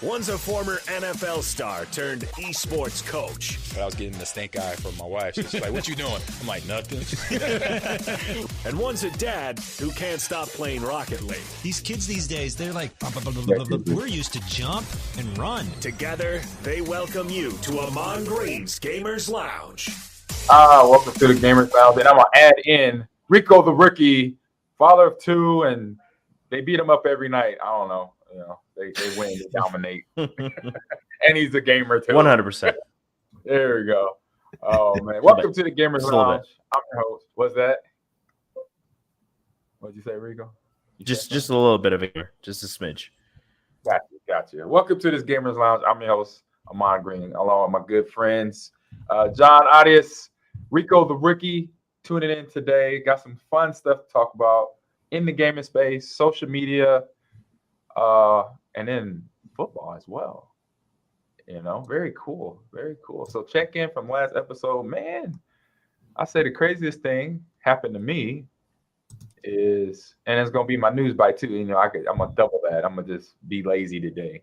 One's a former NFL star turned esports coach. But I was getting the stink eye from my wife. She's like, "What you doing?" I'm like, "Nothing." And one's a dad who can't stop playing Rocket League. These kids these days, they're like, we're used to jump and run. Together, they welcome you to Ahman Green's Gamers Lounge. Welcome to the Gamers Lounge. And I'm going to add in Rico the Rookie, father of two, and they beat him up every night. I don't know. You know, they win, they dominate. And he's a gamer too. 100%. There we go. Oh, man. Welcome to the Gamers Lounge. I'm your host. What's that? What'd you say, Rico? Just a little bit of a gamer. Just a smidge. Gotcha. Welcome to this Gamers Lounge. I'm your host, Ahman Green, along with my good friends, John Arias, Rico the Rookie, tuning in today. Got some fun stuff to talk about in the gaming space, social media, and then football as well. You know, very cool. So check in from last episode. Man, I say the craziest thing happened to me is, and it's gonna be my news bite too. You know, I'm gonna double that. I'm gonna just be lazy today.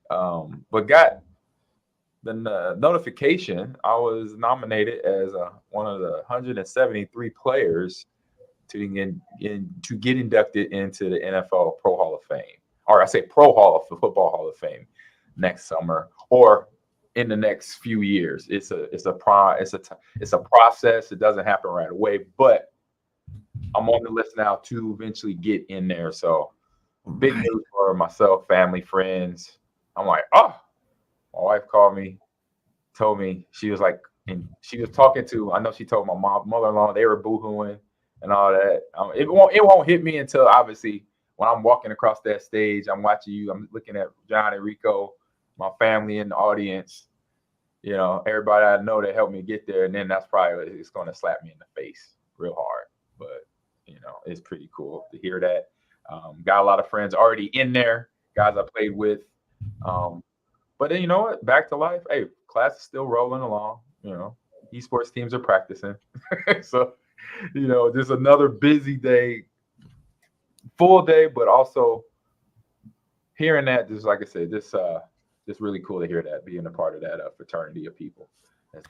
But got the notification I was nominated as one of the 173 players to get inducted into the NFL Pro Hall of Fame, or I say Pro Football Hall of Fame next summer or in the next few years. It's a process. It doesn't happen right away, but I'm on the list now to eventually get in there. So big news for myself, family, friends. I'm like, oh, my wife called me, told me, she was like, and she was talking to, I know she told my mother-in-law, they were boohooing and all that. It won't hit me until obviously when I'm walking across that stage, I'm watching you, I'm looking at John and Rico, my family in the audience, you know, everybody I know that helped me get there. And then that's probably, it's going to slap me in the face real hard. But, you know, it's pretty cool to hear that. Got a lot of friends already in there, guys I played with. But then, you know what? Back to life. Hey, class is still rolling along. You know, esports teams are practicing. So, you know, just another busy day, full day, but also hearing that, just like I said, just really cool to hear that, being a part of that fraternity of people.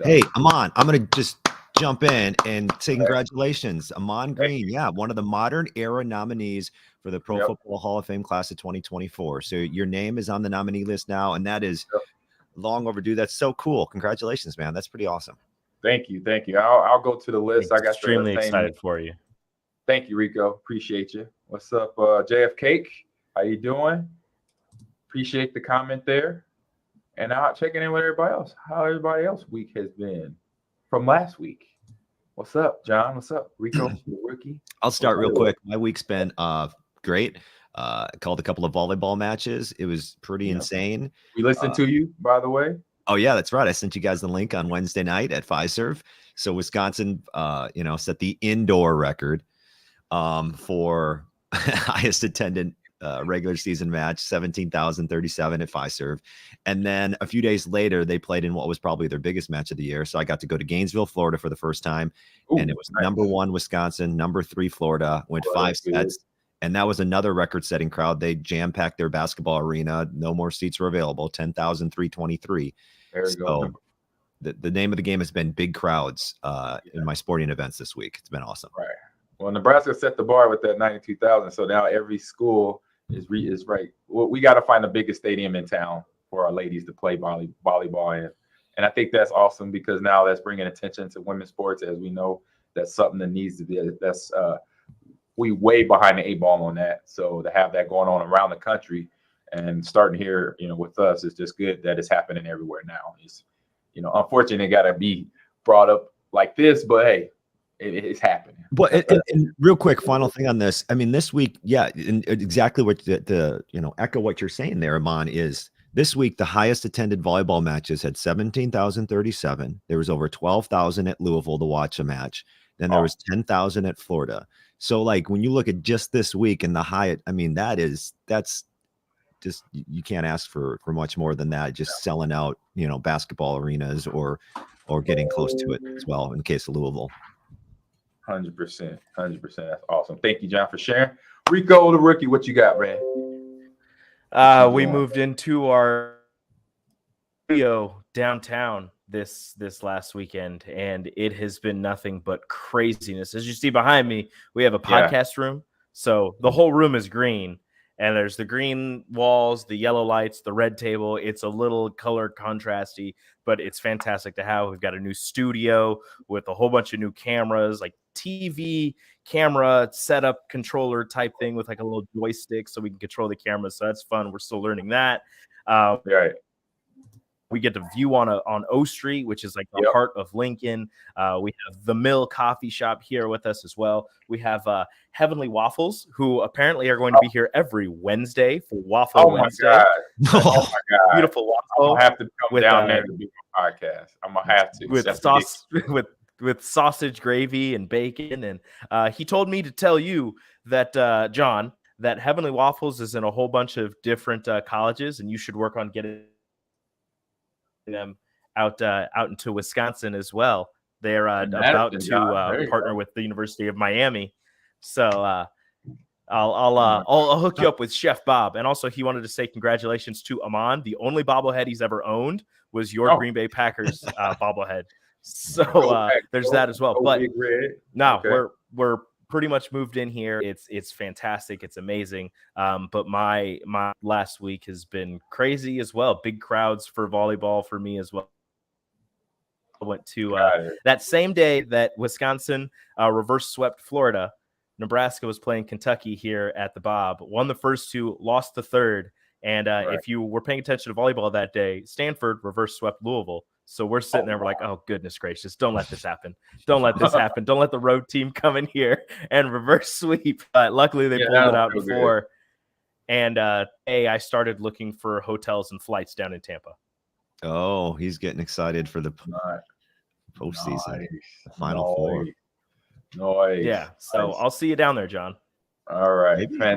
Hey, Ahman, I'm going to just jump in and say congratulations. Ahman Green, one of the modern era nominees for the Pro Football Hall of Fame class of 2024. So your name is on the nominee list now, and that is long overdue. That's so cool. Congratulations, man. That's pretty awesome. Thank you. I'll go to the list. I got extremely excited for you. Thank you, Rico. Appreciate you. What's up, JF Cake? How you doing? Appreciate the comment there. And now checking in with everybody else. How everybody else week has been from last week. What's up, John? What's up, Rico, the Rookie? I'll start real quick. My week's been great. Called a couple of volleyball matches. It was pretty insane. We listened to you, by the way. Oh yeah, that's right. I sent you guys the link on Wednesday night at Fiserv. So Wisconsin, set the indoor record for highest attended regular season match, 17,037 at Fiserv. And then a few days later, they played in what was probably their biggest match of the year. So I got to go to Gainesville, Florida for the first time. And it was number 1 Wisconsin, number 3 Florida, went 5 sets. And that was another record-setting crowd. They jam-packed their basketball arena. No more seats were available, 10,323. There you go. The name of the game has been big crowds in my sporting events this week. It's been awesome. Right. Well, Nebraska set the bar with that 92,000. So now every school is right. Well, we got to find the biggest stadium in town for our ladies to play volleyball in. And I think that's awesome because now that's bringing attention to women's sports. As we know, that's something that needs to be, we way behind the 8 ball on that. So to have that going on around the country and starting here, you know, with us, it's just good that it's happening everywhere now. It's, you know, unfortunately, it got to be brought up like this, but hey, it's happening. But and real quick, final thing on this. I mean, this week, and exactly what echo what you're saying there, Ahman, is this week the highest attended volleyball matches had 17,037. There was over 12,000 at Louisville to watch a match. Then there was 10,000 at Florida. So like when you look at just this week and the Hyatt, I mean, that's just, you can't ask for much more than that. Just selling out, basketball arenas or getting close to it as well in case of Louisville. 100%. That's awesome. Thank you, John, for sharing. Rico, the Rookie, what you got, man? We moved into our studio downtown this last weekend, and it has been nothing but craziness. As you see behind me, we have a podcast room. So the whole room is green, and there's the green walls, the yellow lights, the red table. It's a little color contrasty, but it's fantastic to have. We've got a new studio with a whole bunch of new cameras, like TV camera setup controller type thing with like a little joystick so we can control the camera. So that's fun. We're still learning that. Right. We get to view on O Street, which is like the heart of Lincoln. We have the Mill Coffee Shop here with us as well. We have Heavenly Waffles, who apparently are going to be here every Wednesday for Waffle Wednesday. God. Oh my God! Beautiful waffle. I'll have to come down there to do my podcast. I'm gonna have to with sauce with sausage gravy and bacon. And he told me to tell you that John, that Heavenly Waffles is in a whole bunch of different colleges, and you should work on getting them out into Wisconsin as well. They're about to partner with the University of Miami, so I'll hook you up with Chef Bob. And also, he wanted to say congratulations to Ahman. The only bobblehead he's ever owned was your Green Bay Packers bobblehead. So there's that as well. But now we're pretty much moved in here. It's fantastic. It's amazing. But my last week has been crazy as well. Big crowds for volleyball for me as well. I went to that same day that Wisconsin reverse swept Florida. Nebraska was playing Kentucky here at the Bob. Won the first two, lost the third. And if you were paying attention to volleyball that day, Stanford reverse swept Louisville. So we're sitting there, we're like, oh, goodness gracious, don't let this happen. Don't let this happen. Don't let the road team come in here and reverse sweep. But luckily, they pulled it out before. Good. And I started looking for hotels and flights down in Tampa. Oh, he's getting excited for the postseason, the Final Four. Nice. Yeah, so I'll see you down there, John. All right. Maybe.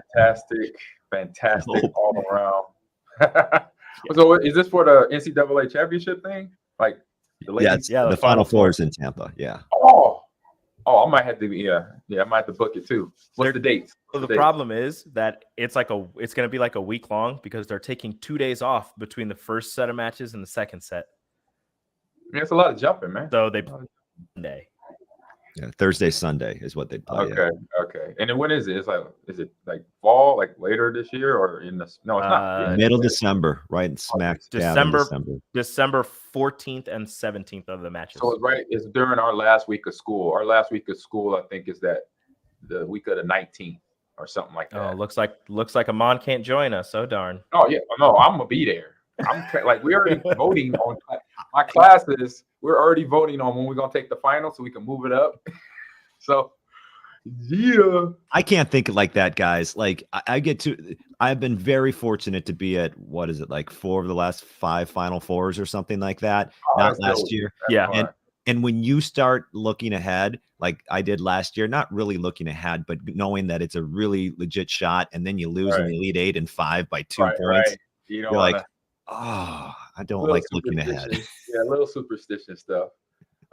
Fantastic all around. So is this for the NCAA championship thing? Like the Final Four is in Tampa. Yeah. Oh, I might have to I might have to book it too. What's the dates? So the problem is that it's going to be like a week long because they're taking 2 days off between the first set of matches and the second set. Yeah, it's a lot of jumping, man. So they play Sunday. Yeah, Thursday, Sunday is what they play. Okay. And then when is it? Is it like fall, like later this year, or in the it's not middle December, right? Smack December 14th and 17th of the matches. So it's during our last week of school. Our last week of school, I think, is that the week of the 19th or something like that. Oh, looks like Ahman can't join us. So darn. Oh yeah, no, I'm gonna be there. I'm like, we're already voting on my classes. We're already voting on when we're gonna take the final, so we can move it up. So, yeah, I can't think like that, guys. Like, I've been very fortunate to be at like 4 of the last 5 Final Fours or something like that. Not last year, And when you start looking ahead, like I did last year, not really looking ahead, but knowing that it's a really legit shot, and then you lose in the Elite 8 and 5 by 2 points, right. You're like, oh, I don't like looking ahead. Yeah, a little superstition stuff.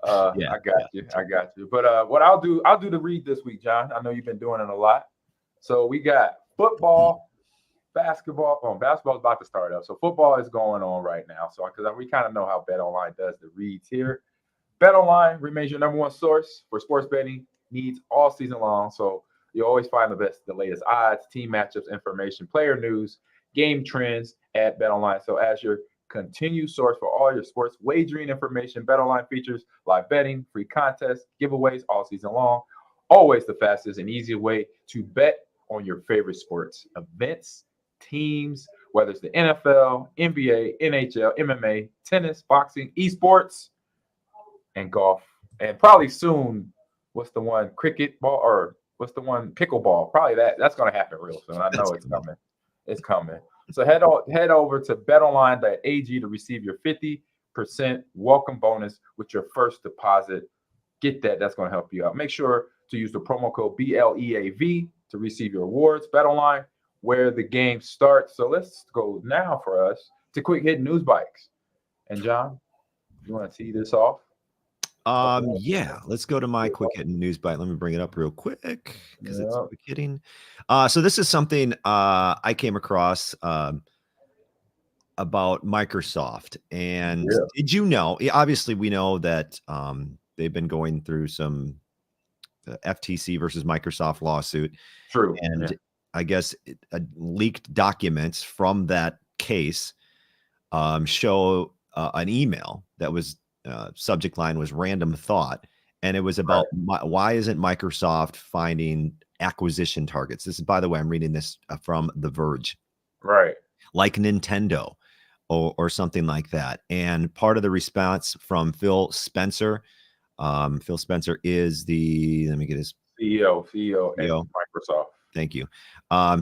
I got you. But what I'll do the read this week, John. I know you've been doing it a lot. So we got football, basketball. Basketball is about to start up. So football is going on right now. So because we kind of know how BetOnline does the reads here. BetOnline remains your number one source for sports betting needs all season long. So you always find the latest odds, team matchups, information, player news, game trends at BetOnline. So as your continued source for all your sports wagering information, BetOnline features live betting, free contests, giveaways all season long. Always the fastest and easiest way to bet on your favorite sports events, teams, whether it's the NFL, NBA, NHL, MMA, tennis, boxing, esports, and golf. And probably soon, what's the one, cricketball, or what's the one, pickleball? Probably that's going to happen real soon. I know it's coming. It's coming. So head over to betonline.ag to receive your 50% welcome bonus with your first deposit. Get that. That's going to help you out. Make sure to use the promo code BLEAV to receive your awards. BetOnline, where the game starts. So let's go now for us to quick hit news bites. And John, you want to tee this off? Yeah, let's go to my quick hitting news bite. Let me bring it up real quick because it's quick hitting. So this is something I came across about Microsoft. And Yeah. did you know? Obviously, we know that they've been going through some FTC versus Microsoft lawsuit, True. and Yeah. I guess leaked documents from that case show an email that was subject line was random thought, and it was about why isn't Microsoft finding acquisition targets? This is, by the way, I'm reading this from The Verge, Right. like Nintendo or something like that. And part of the response from Phil Spencer is let me get his CEO at CEO. Microsoft. Thank you.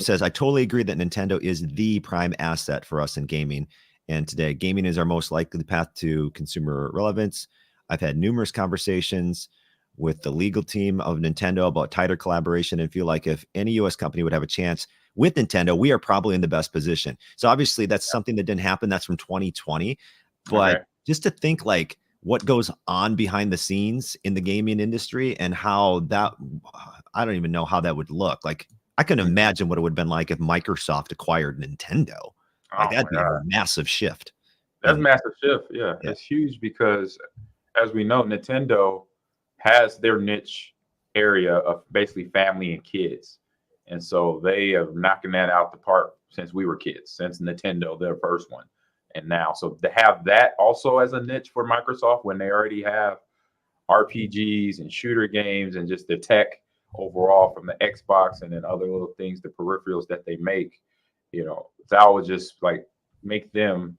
Says, I totally agree that Nintendo is the prime asset for us in gaming. And today, gaming is our most likely path to consumer relevance. I've had numerous conversations with the legal team of Nintendo about tighter collaboration and feel like if any US company would have a chance with Nintendo, we are probably in the best position. So obviously that's something that didn't happen. That's from 2020. But just to think like what goes on behind the scenes in the gaming industry and how that, I don't even know how that would look. Like I can imagine what it would have been like if Microsoft acquired Nintendo. Like that'd be a massive shift. That's a massive shift. Yeah, it's huge because as we know, Nintendo has their niche area of basically family and kids. And so they are knocking that out the park since we were kids, since Nintendo, their first one. And now, so to have that also as a niche for Microsoft when they already have RPGs and shooter games and just the tech overall from the Xbox and then other little things, the peripherals that they make, that would just like make them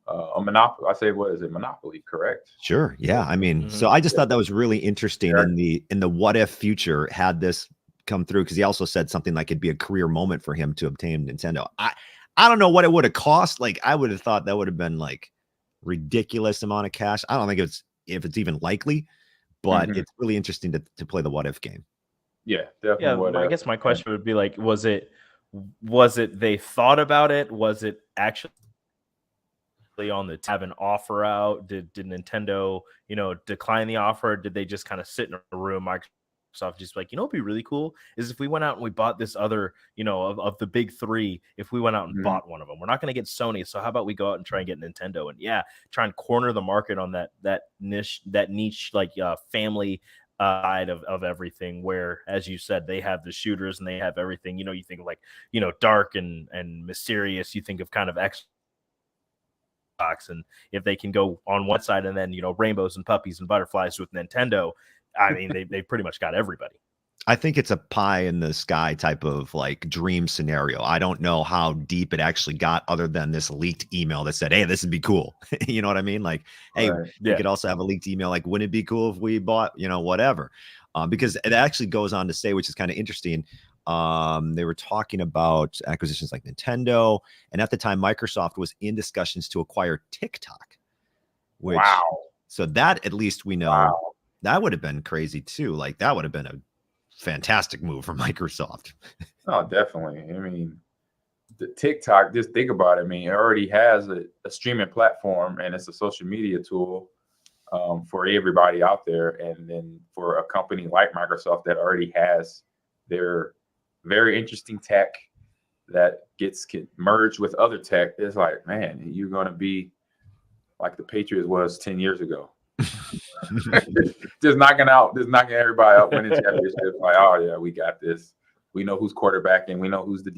a monopoly. I say, what is it? Monopoly, correct? Sure. Yeah. I mean, so I just thought that was really interesting in the what if future had this come through, because he also said something like it'd be a career moment for him to obtain Nintendo. I don't know what it would have cost. Like I would have thought that would have been like ridiculous amount of cash. I don't think if it's even likely, but it's really interesting to play the what if game. Yeah, definitely. Yeah, I guess my question would be like, was it they thought about it? Was it actually on the have an offer out? Did Nintendo, decline the offer? Did they just kind of sit in a room? Microsoft just like, it'd be really cool is if we went out and we bought this other, of the big three, if we went out and bought one of them. We're not going to get Sony, so how about we go out and try and get Nintendo and try and corner the market on that niche like family side of everything, where, as you said, they have the shooters and they have everything. You think of like, dark and mysterious. You think of kind of Xbox, and if they can go on one side and then rainbows and puppies and butterflies with Nintendo, I mean they pretty much got everybody. I think it's a pie in the sky type of like dream scenario. I don't know how deep it actually got other than this leaked email that said, hey, this would be cool. You know what I mean? Like, hey, we could also have a leaked email. Like, wouldn't it be cool if we bought, whatever? Because it actually goes on to say, which is kind of interesting. They were talking about acquisitions like Nintendo. And at the time, Microsoft was in discussions to acquire TikTok. Which, so that at least we know that would have been crazy too. Like that would have been a fantastic move for Microsoft. Oh, definitely. I mean, the TikTok, just think about it. I mean, it already has a streaming platform and it's a social media tool for everybody out there. And then for a company like Microsoft that already has their very interesting tech that gets merged with other tech, it's like, man, you're going to be like the Patriots was 10 years ago. just knocking everybody out, winning championships. Like, oh yeah, we got this. We know who's quarterbacking. We know who's the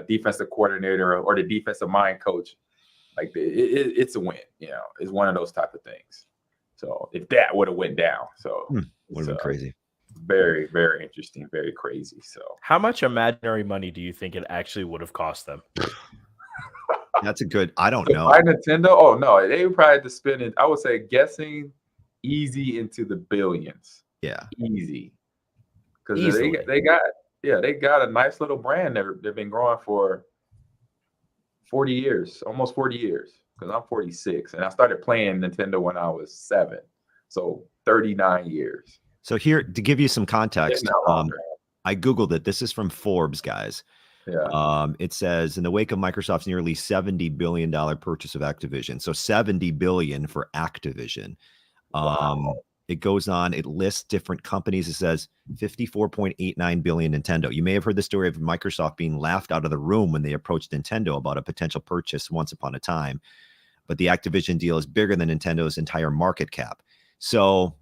defensive coordinator or the defensive mind coach. Like it's a win. It's one of those type of things. So if that would have went down, would have been crazy. Very, very interesting. Very crazy. So how much imaginary money do you think it actually would have cost them? That's a good. I don't know. Buy Nintendo? Oh no, they would probably have to spend it. I would say guessing easy into the billions. Yeah, easy. Because they got a nice little brand they've been growing for 40 years, almost 40 years. Because I'm 46 and I started playing Nintendo when I was 7, so 39 years. So here to give you some context, I googled it. This is from Forbes, guys. Yeah. It says in the wake of Microsoft's nearly $70 billion purchase of Activision. So $70 billion for Activision. it goes on, it lists different companies. It says 54.89 billion Nintendo. You may have heard the story of Microsoft being laughed out of the room when they approached Nintendo about a potential purchase once upon a time. But the Activision deal is bigger than Nintendo's entire market cap. So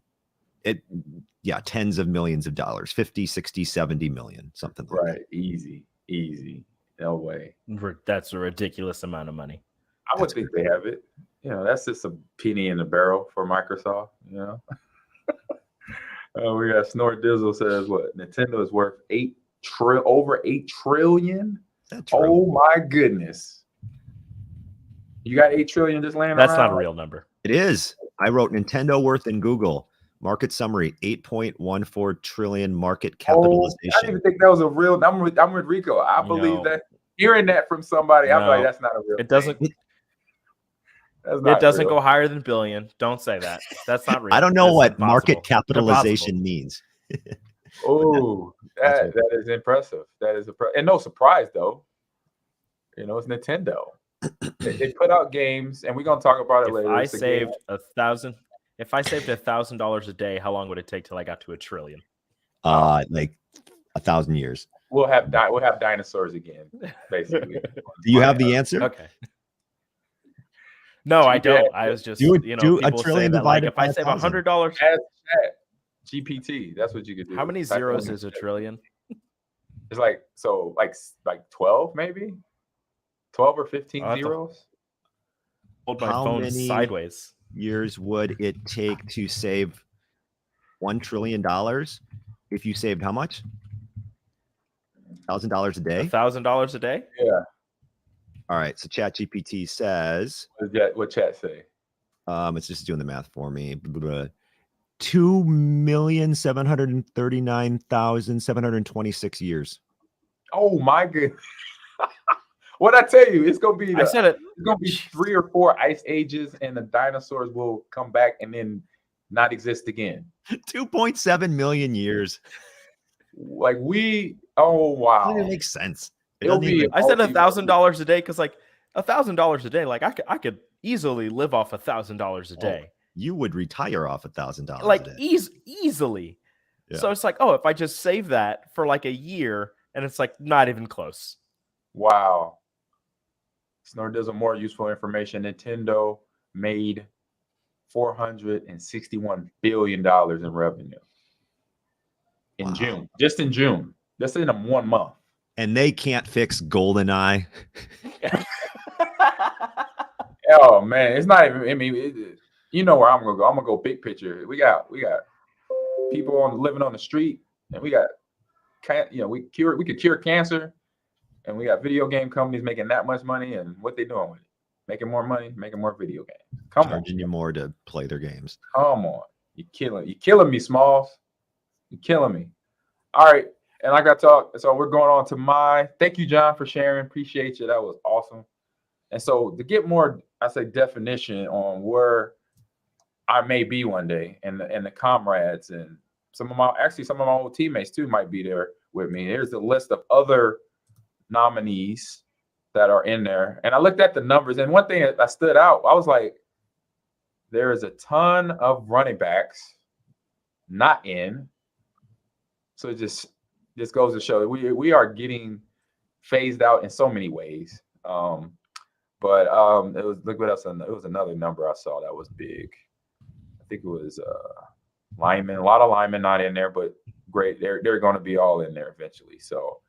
tens of millions of dollars, 50, 60, 70 million, something like that. Easy. No way. That's a ridiculous amount of money. I would think they have it. That's just a penny in the barrel for Microsoft, we got Snort Dizzle says what? Nintendo is worth over 8 trillion. Oh my goodness. You got 8 trillion just laying around? That's not a real number. It is. I wrote Nintendo worth in Google. Market summary, 8.14 trillion market capitalization. I didn't even think that was a real number. I'm with Rico. I believe that. Hearing that from somebody, I'm like, that's not a real. It doesn't. It doesn't go higher than billion. Don't say that. That's not real. I don't know what market capitalization means. That is impressive. That is and no surprise though. It's Nintendo. They put out games, and we're gonna talk about it later. If I saved $1,000 a day, how long would it take till I got to $1 trillion? Like 1,000 years. We'll have dinosaurs again, basically. Do you have the answer? Okay. No, I don't. I was just do people $1 trillion say that, like, if I by save $1,000. Ask Chat GPT. That's what you could do. How many zeros is $1 trillion? It's like 12 maybe, 12 or 15 zeros. Hold my phone sideways. Years would it take to save $1 trillion if you saved how much? $1,000 a day? $1,000 a day? Yeah. All right. So ChatGPT says. What Chat say? It's just doing the math for me. 2,739,726 years. Oh my goodness. What I tell you, it's gonna be. I said it. It's gonna be 3 or 4 ice ages, and the dinosaurs will come back and then not exist again. 2.7 million years. Like oh wow, It makes sense. I said $1,000 a day because like $1,000 a day, like I could easily live off $1,000 a day. You would retire off $1,000 like a day. easily. Yeah. So it's like, if I just save that for like a year, and it's like not even close. Wow. Snort does more useful information. Nintendo made $461 billion in revenue in June. Just in June. Just in 1 month. And they can't fix GoldenEye. Oh man, it's not even. I mean, you know where I'm gonna go. I'm gonna go big picture. We got people living on the street, and we got, we could cure cancer. And we got video game companies making that much money, and what they doing with it? Making more money, making more video games. Charging you more to play their games. Come on. You're killing me, Smalls. You're killing me. All right. And I got to talk. So we're going on to thank you, John, for sharing. Appreciate you. That was awesome. And so to get more, definition on where I may be one day, and the comrades and some of my old teammates too might be there with me. Here's the list of other nominees that are in there, and I looked at the numbers, and one thing that stood out, I was like, there is a ton of running backs not in. So it just goes to show we are getting phased out in so many ways. But it was, look what else, it was another number I saw that was big. I think it was linemen, a lot of linemen not in there, but great, they're going to be all in there eventually. So.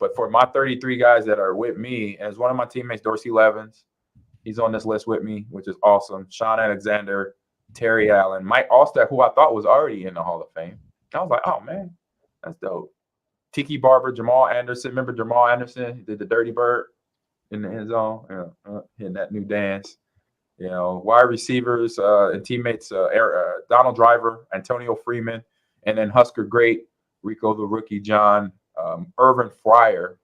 But for my 33 guys that are with me, as one of my teammates, Dorsey Levens, he's on this list with me, which is awesome. Sean Alexander, Terry Allen, Mike Allstat, who I thought was already in the Hall of Fame. I was like, oh, man, that's dope. Tiki Barber, Jamal Anderson. Remember Jamal Anderson? He did the Dirty Bird in the end zone, hitting that new dance. Wide receivers and teammates, Donald Driver, Antonio Freeman, and then Husker great, Rico the Rookie, John. Irvin Fryer,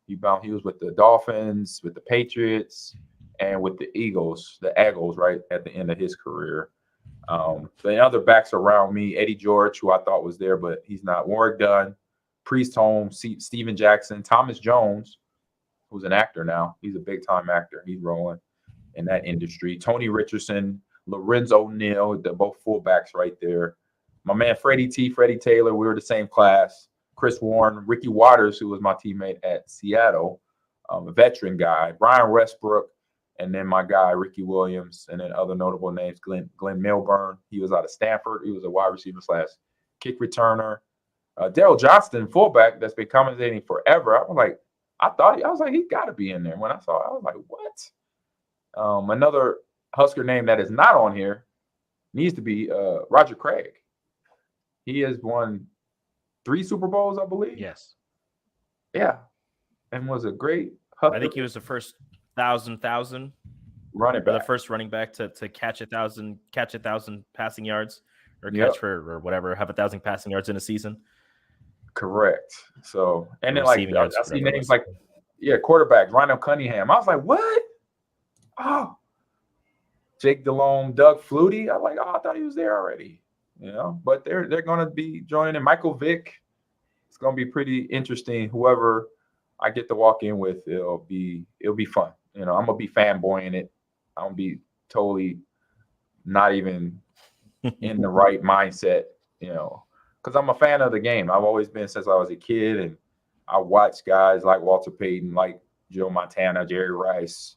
he was with the Dolphins, with the Patriots, and with the Eagles, right at the end of his career. The other backs around me, Eddie George, who I thought was there, but he's not. Warwick Dunn, Priest Holmes, Steven Jackson, Thomas Jones, who's an actor now. He's a big-time actor. He's rolling in that industry. Tony Richardson, Lorenzo Neal, they're both fullbacks right there. My man Freddie Taylor, we were the same class. Chris Warren, Ricky Waters, who was my teammate at Seattle, a veteran guy, Brian Westbrook, and then my guy Ricky Williams, and then other notable names, Glenn Milburn. He was out of Stanford. He was a wide receiver / kick returner. Daryl Johnston, fullback, that's been commentating forever. I was like, he's got to be in there. When I saw it, I was like, what? Another Husker name that is not on here needs to be Roger Craig. He has won 3 Super Bowls, I believe. Yes. Yeah. And was a great Husker. I think he was the first thousand running back. The first running back to catch 1,000 passing yards or catch for or whatever, have 1,000 passing yards in a season. Correct. So, and then like yards, I see names like quarterbacks, Ryan Cunningham. I was like, what? Oh, Jake Delhomme, Doug Flutie. I was like, I thought he was there already. But they're going to be joining in. Michael Vick. It's going to be pretty interesting. Whoever I get to walk in with, it'll be fun. I'm going to be fanboying it. I'm going to be totally not even in the right mindset, because I'm a fan of the game. I've always been since I was a kid, and I watched guys like Walter Payton, like Joe Montana, Jerry Rice,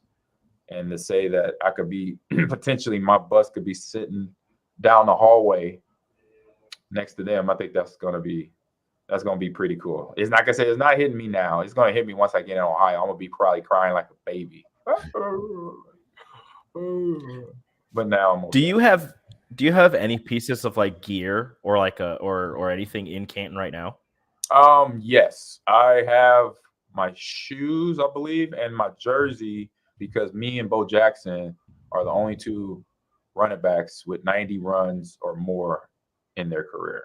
and to say that I could be potentially my bus could be sitting down the hallway next to them, I think that's gonna be pretty cool. It's not gonna say it's not hitting me now. It's gonna hit me once I get in Ohio. I'm gonna be probably crying like a baby. But now I'm okay. Do you have any pieces of like gear or like or anything in Canton right now? Yes, I have my shoes, I believe, and my jersey, because me and Bo Jackson are the only 2 running backs with 90 runs or more in their career,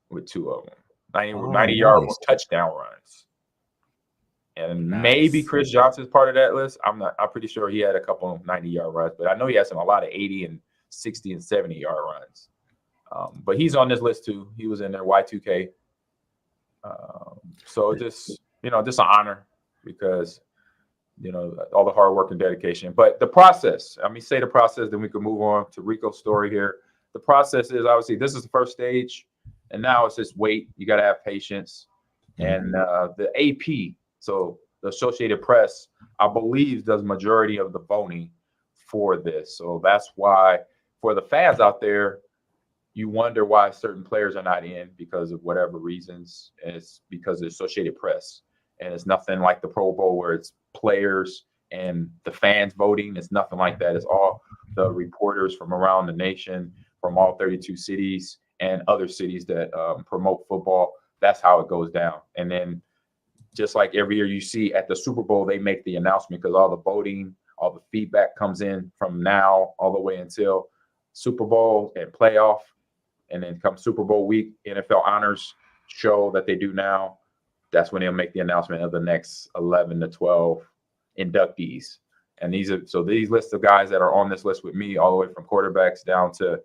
with 2 of them. 90-yard touchdown runs. And maybe Chris Johnson's part of that list. I'm pretty sure he had a couple of 90-yard runs, but I know he has a lot of 80 and 60 and 70-yard runs. But he's on this list too. He was in there, Y2K. So just an honor, because all the hard work and dedication. But the process, let me say the process, then we can move on to Rico's story here. The process is, obviously, this is the first stage, and now it's just wait. You got to have patience. And the AP, so the Associated Press, I believe, does majority of the voting for this. So that's why, for the fans out there, you wonder why certain players are not in because of whatever reasons. And it's because of the Associated Press. And it's nothing like the Pro Bowl where it's players and the fans voting. It's nothing like that. It's all the reporters from around the nation, from all 32 cities and other cities that promote football. That's how it goes down. And then just like every year you see at the Super Bowl, they make the announcement because all the voting, all the feedback comes in from now all the way until Super Bowl and playoff. And then come Super Bowl week, NFL honors show that they do now. That's when they'll make the announcement of the next 11 to 12 inductees. And these lists of guys that are on this list with me, all the way from quarterbacks down to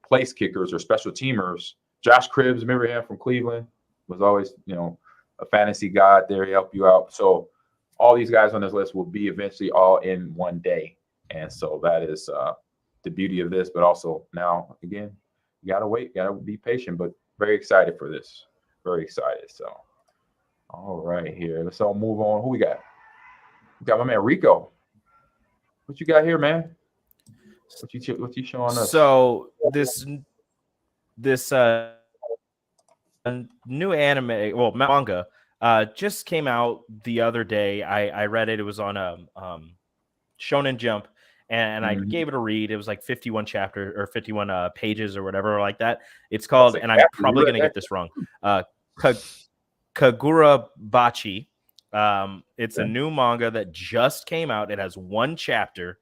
place kickers or special teamers. Josh Cribbs, remember him from Cleveland, was always, a fantasy god there. He helped you out. So all these guys on this list will be eventually all in one day. And so that is the beauty of this. But also now, again, you got to wait, got to be patient, but very excited for this. Very excited. So, all right, here. Let's all move on. Who we got? We got my man Rico. What you got here, man? What you showing us? So this new anime, manga, just came out the other day. I read it. It was on Shonen Jump, and I gave it a read. It was like 51 chapters or 51 pages or whatever like that. It's called, and I'm probably going to get this wrong, Kagura Bachi. It's a new manga that just came out. It has 1 chapter,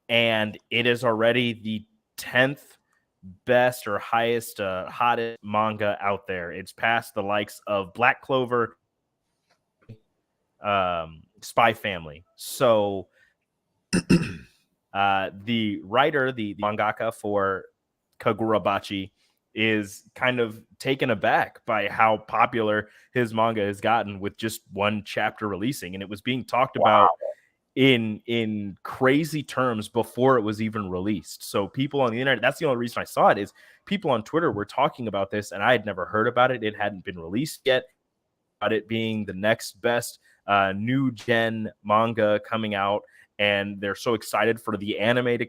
and it is already the 10th best or highest, hottest manga out there. It's past the likes of Black Clover, Spy Family. So the writer, the mangaka for Kagurabachi, is kind of taken aback by how popular his manga has gotten with just 1 chapter releasing. And it was being talked about in crazy terms before it was even released. So people on the internet, that's the only reason I saw it, is people on Twitter were talking about this, and I had never heard about it. It hadn't been released yet. About it being the next best new gen manga coming out, and they're so excited for the anime to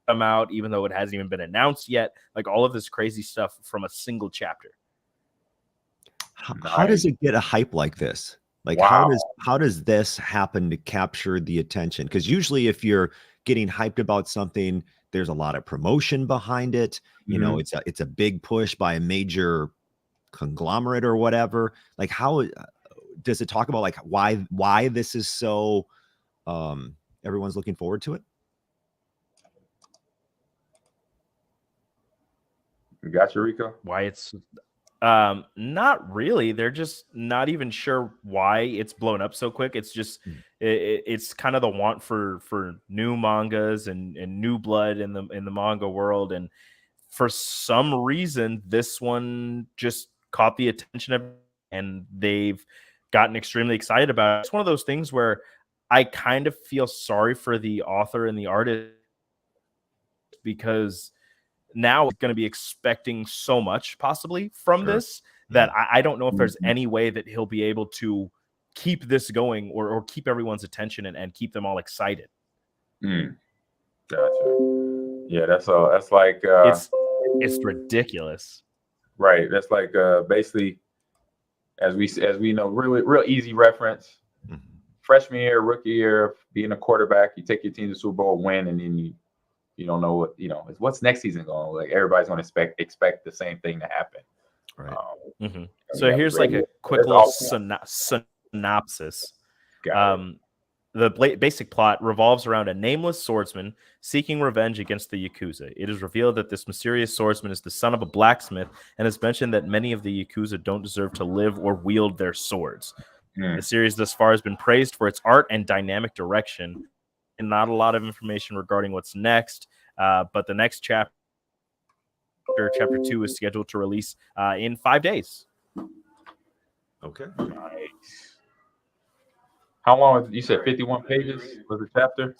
come out, even though it hasn't even been announced yet. Like all of this crazy stuff from a single chapter. How does it get a hype like this? Like how does this happen to capture the attention? Because usually if you're getting hyped about something, there's a lot of promotion behind it. You know, it's a big push by a major conglomerate or whatever. Like how does it talk about like why this is so everyone's looking forward to it? You got you, Rico? Why it's not really. They're just not even sure why it's blown up so quick. It's just it's kind of the want for new mangas and new blood in the manga world, and for some reason this one just caught the attention of, and they've gotten extremely excited about it. It's one of those things where I kind of feel sorry for the author and the artist, because now it's going to be expecting so much possibly from this that I don't know if there's any way that he'll be able to keep this going or keep everyone's attention and keep them all excited. Gotcha. Yeah, that's like it's ridiculous. Right. That's like basically as we know, real easy reference. Freshman year, rookie year, being a quarterback, you take your team to the Super Bowl, win, and then you don't know what, what's next season going. Like everybody's going to expect the same thing to happen. Right. So here's like a quick little synopsis. The basic plot revolves around a nameless swordsman seeking revenge against the Yakuza. It is revealed that this mysterious swordsman is the son of a blacksmith, and has mentioned that many of the Yakuza don't deserve to live or wield their swords. The series thus far has been praised for its art and dynamic direction, and not a lot of information regarding what's next. But the next chapter 2, is scheduled to release in 5 days. Okay. Nice. How long? You said 51 pages was the chapter?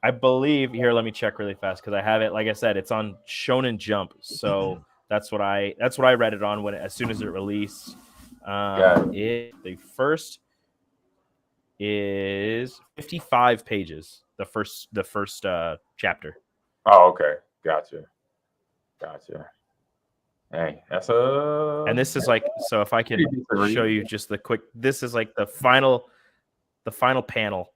I believe, here, let me check really fast because I have it. Like I said, it's on Shonen Jump, so that's what I read it on as soon as it released. The first is 55 pages. The first chapter. Oh, okay, gotcha. Hey, that's and this is like, so if I can show you just the quick, this is like the final panel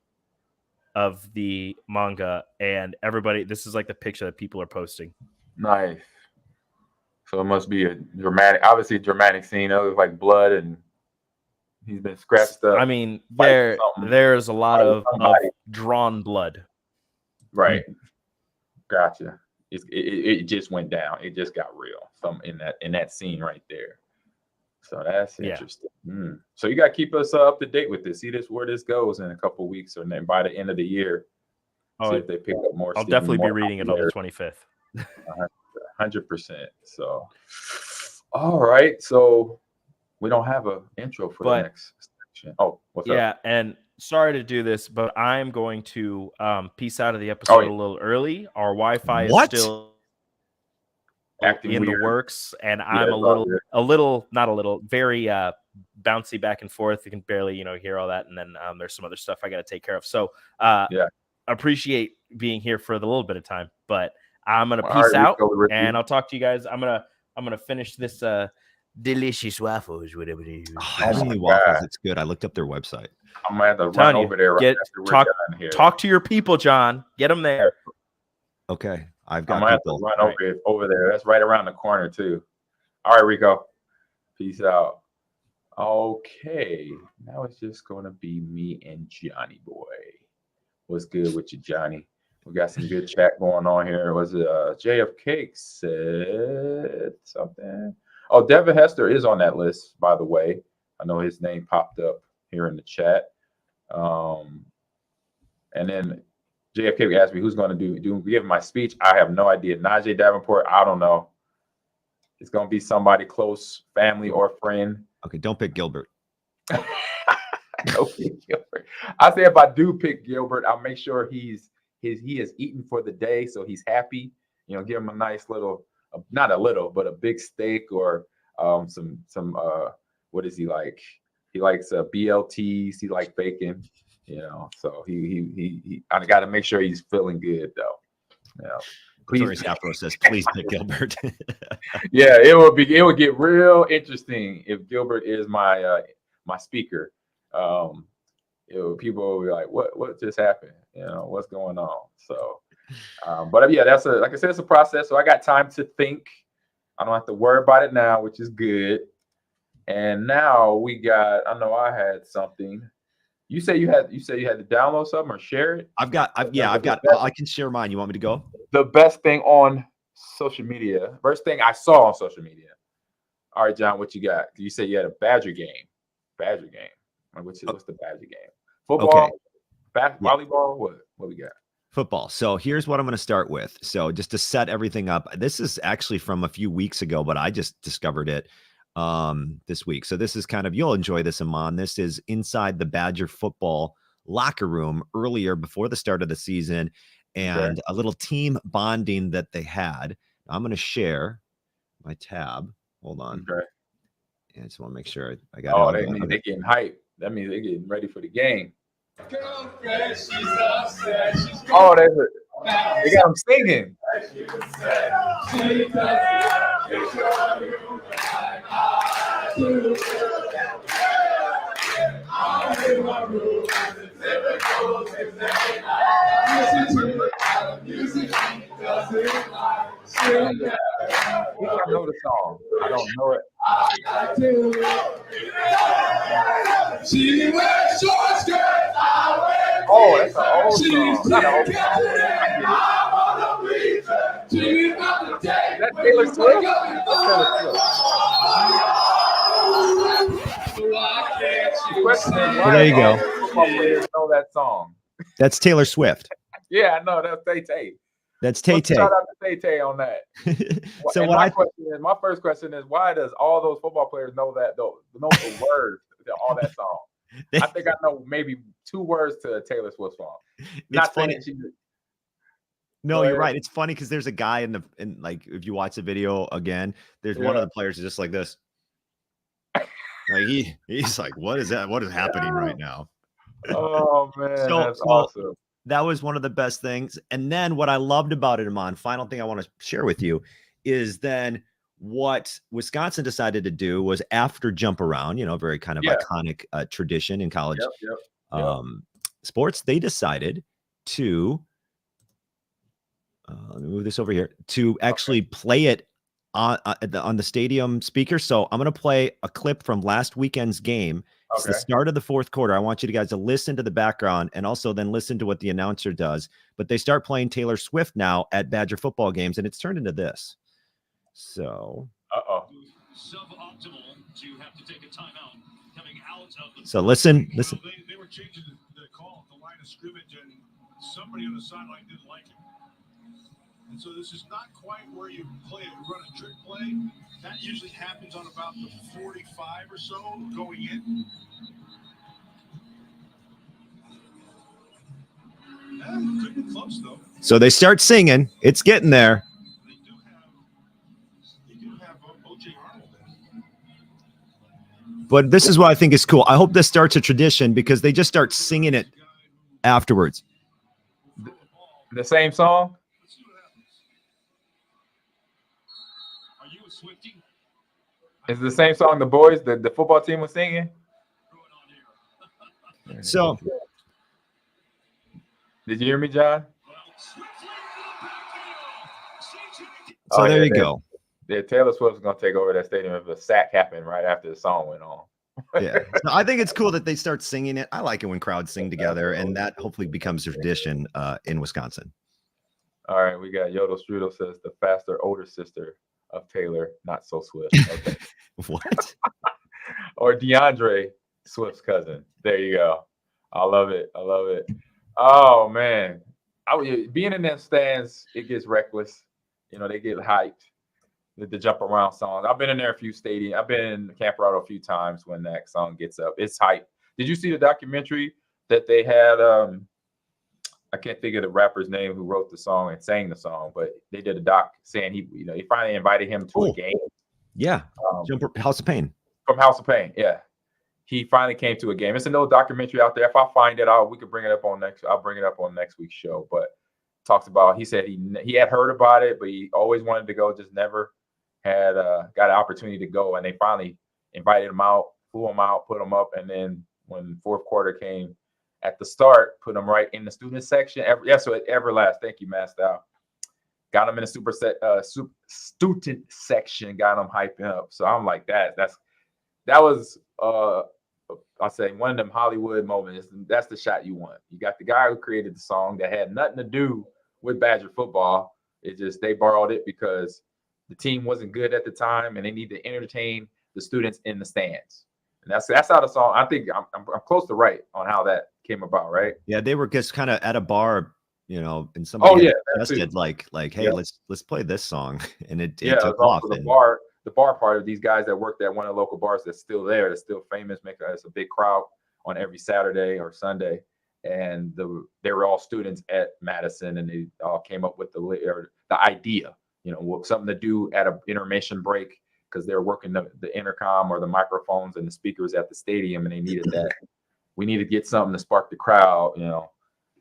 of the manga, and everybody, this is like the picture that people are posting. Nice. So it must be a dramatic scene. It looks like blood and he's been scratched up. I mean, there's a lot of drawn blood. Right. Gotcha. It just went down. It just got real. In that scene right there. So that's interesting. So you got to keep us up to date with this. See where this goes in a couple of weeks, or then by the end of the year. See if they pick up more. I'll definitely be reading it on the 25th. 100%. So, all right. So we don't have an intro for the next section. Oh, what's up? Yeah, and sorry to do this, but I'm going to peace out of the episode a little early. Our Wi-Fi is still acting in weird. The works, and I'm very bouncy back and forth. You can barely, hear all that, and then there's some other stuff I got to take care of. So, appreciate being here for the little bit of time, but I'm gonna peace out, and I'll talk to you guys. I'm gonna finish this delicious waffles, whatever it is. Heavenly Waffles, it's good. I looked up their website. I'm gonna have to run over there right after we're done here. Talk to your people, John. Get them there. Okay, I've got. I'm gonna have to run over there. That's right around the corner too. All right, Rico. Peace out. Okay, now it's just gonna be me and Johnny boy. What's good with you, Johnny? We got some good chat going on here. Was it JFK said something? Oh, Devin Hester is on that list, by the way. I know his name popped up here in the chat. And then JFK asked me who's going to give my speech. I have no idea. Najee Davenport, I don't know. It's going to be somebody close, family or friend. Okay, don't pick Gilbert. No pick Gilbert. I say if I do pick Gilbert, I'll make sure he is eating for the day, so he's happy. Give him a nice little, not a little, but a big steak or some what does he like? He likes BLTs. He likes bacon. So I got to make sure he's feeling good though. Please. Afro says, please pick Gilbert. Yeah, it would get real interesting if Gilbert is my speaker. People will be like, what just happened? What's going on? So, but yeah, like I said, it's a process. So I got time to think. I don't have to worry about it now, which is good. And now I know I had something. You say you had to download something or share it? I can share mine. You want me to go? The best thing on social media. First thing I saw on social media. All right, John, what you got? You said you had a Badger game. What's the Badger game? Football, volleyball, what we got? Football. So here's what I'm going to start with. So just to set everything up, this is actually from a few weeks ago, but I just discovered it this week. So this is you'll enjoy this, Ahman. This is inside the Badger football locker room earlier before the start of the season, and a little team bonding that they had. I'm going to share my tab. Hold on. Okay. I just want to make sure I got it. They're getting hyped. That means they're getting ready for the game. Girlfriend, she's upset. They got them singing. I know the song. I don't know it. She wears short skirts. Oh, that's an old song. Not an old song. That's Taylor Swift. There you go. Football players know that song. That's Taylor Swift. Yeah, I know. That's Tay-Tay. That's Tay-Tay. Shout out to Tay-Tay on that. So my first question is, why does all those football players know the words to all that song? I think I know maybe 2 words to a Taylor Swift song. It's funny. No, you're right. It's funny because there's a guy in if you watch the video again, there's one of the players is just like this. Like he's like, what is that? What is happening right now? Oh man, that's awesome. That was one of the best things. And then what I loved about it, Ahman, final thing I want to share with you is then what Wisconsin decided to do was after jump around, very kind of iconic tradition in college sports, they decided to let me move this over here to actually play it on the stadium speaker. So I'm going to play a clip from last weekend's game. It's the start of the 4th quarter. I want you guys to listen to the background and also then listen to what the announcer does. But they start playing Taylor Swift now at Badger football games, and it's turned into this. So, suboptimal to have to take a timeout coming out of the. So listen. They were changing the call at the line of scrimmage, and somebody on the sideline didn't like it. And so this is not quite where you run a trick play. That usually happens on about the 45 or so going in. Could be close though. So they start singing. It's getting there. They do have O.J. Arnold in. But this is what I think is cool. I hope this starts a tradition because they just start singing it afterwards. The same song? Is the same song the boys, the football team was singing? So, did you hear me, John? So there you go. Yeah, Taylor Swift is going to take over that stadium if a sack happened right after the song went on. Yeah, so I think it's cool that they start singing it. I like it when crowds sing together, and that hopefully becomes a tradition in Wisconsin. All right, we got Yodel Strudel says the faster older sister of Taylor, not so Swift. Okay. What? Or DeAndre Swift's cousin. There you go. I love it. I love it. Oh man, being in them stands, it gets reckless. They get hyped. The jump around songs. I've been in there a few stadiums. I've been in Camp Rado a few times when that song gets up. It's hype. Did you see the documentary that they had? I can't think of the rapper's name who wrote the song and sang the song, but they did a doc saying he finally invited him to a game. Yeah, House of Pain. From House of Pain. Yeah, he finally came to a game. It's an old documentary out there. If I find it, we could bring it up on next. I'll bring it up on next week's show. But talks about, he said he had heard about it, but he always wanted to go, just never had got an opportunity to go. And they finally invited him out, flew him out, put him up, and then when fourth quarter came at the start, put him right in the student section. So at Everlast, thank you, Master. Got him in the student section, got him hyping up. So I'm like, that was I say one of them Hollywood moments. That's the shot you want. You got the guy who created the song that had nothing to do with Badger football. It just, they borrowed it because the team wasn't good at the time and they need to entertain the students in the stands. And that's how the song, I think I'm close to right on how that came about, right? Yeah, they were just kind of at a bar, and somebody suggested like, hey, let's play this song, and it took off. The bar part of these guys that worked at one of the local bars that's still there, that's still famous, it's a big crowd on every Saturday or Sunday, and they were all students at Madison, and they all came up with the idea, something to do at an intermission break, because they were working the intercom or the microphones and the speakers at the stadium, and they needed that. We need to get something to spark the crowd,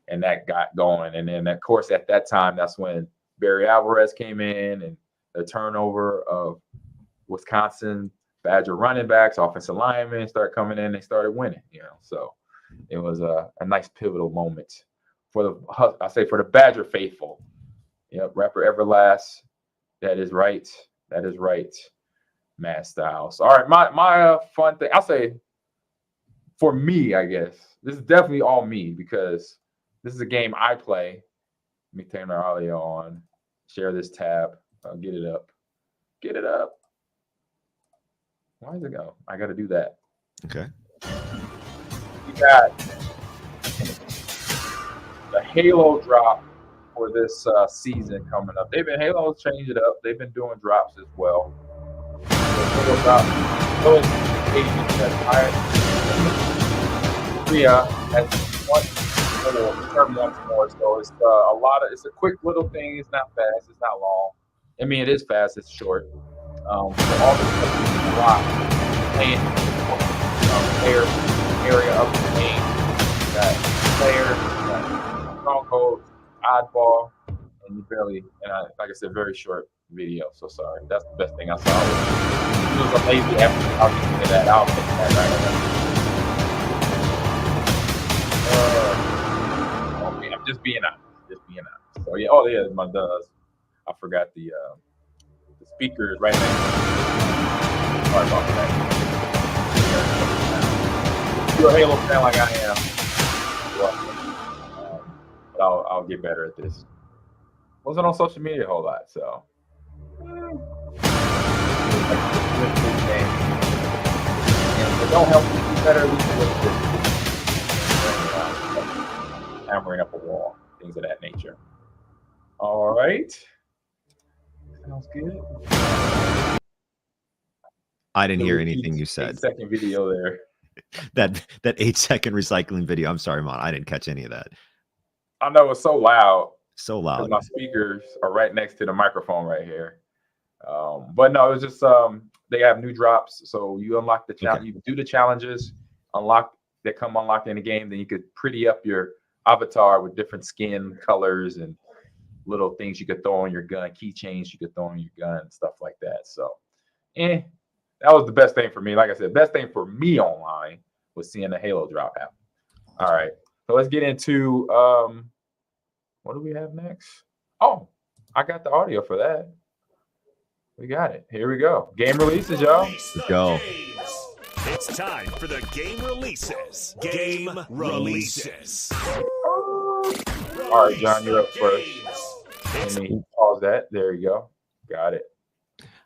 and that got going. And then, of course, at that time, that's when Barry Alvarez came in, and the turnover of Wisconsin Badger running backs, offensive linemen started coming in. They started winning, So it was a nice pivotal moment for the Badger faithful. Yep, rapper Everlast. That is right. That is right. Mad Styles. All right, my fun thing. I'll say for me, I guess this is definitely all me because this is a game I play. Let me turn our audio on. Share this tab. I'll get it up. Get it up. Why does it go? I got to do that. Okay. We got the Halo drop for this season coming up. Halo's changed it up. They've been doing drops as well. Halo drop. Those agents that's higher. Korea has one once more. So it's it's a quick little thing. It's not fast. It's not long. I mean, it is fast. It's short. All the stuff is a lot. Playing player area of the game. Got player, got stronghold, oddball, and you barely. Like I said, very short video. So sorry. That's the best thing I saw. It was a lazy effort. I'll get to that. I'll take that right away. I'm just being honest. So yeah. My does. I forgot the speakers right now. Sorry about that. If you're a Halo fan like I am, but I'll get better at this. Wasn't on social media a whole lot, so. If it don't help you be better, at least look good. Hammering up a wall, things of that nature. All right. Sounds good. I didn't hear anything you said. 8-second video there. that 8-second recycling video. I'm sorry, Mon. I didn't catch any of that. I know it's so loud. So loud. My speakers are right next to the microphone right here. But no, it's just they have new drops. So you unlock the challenge. You do the challenges, that come unlocked in the game. Then you could pretty up your avatar with different skin colors and little things you could throw on your gun, keychains you could throw on your gun, and stuff like that. So, that was the best thing for me. Like I said, best thing for me online was seeing the Halo drop happen. All right, so let's get into what do we have next? Oh, I got the audio for that. We got it. Here we go. Game releases, y'all. Let's go. It's time for the game releases. Game releases. All right, John, you're up first. Let me pause that. There you go. Got it.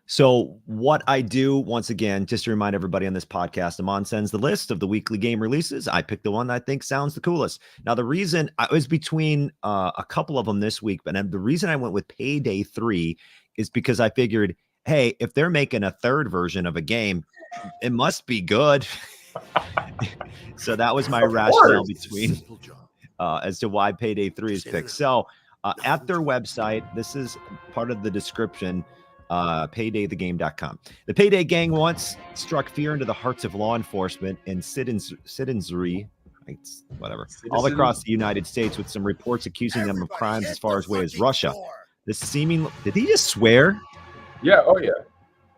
So what I do, once again, just to remind everybody on this podcast, Ahman sends the list of the weekly game releases. I picked the one I think sounds the coolest. Now, the reason I was between a couple of them this week, but the reason I went with Payday 3 is because I figured, hey, if they're making a third version of a game, it must be good. So that was my Of rationale course. between as to why Payday 3 is picked. So at their website, this is part of the description, paydaythegame.com. The Payday gang once struck fear into the hearts of law enforcement and citizenry, all across the United States, with some reports accusing them of crimes as far away as Russia. This seeming, did he just swear? Yeah, oh yeah.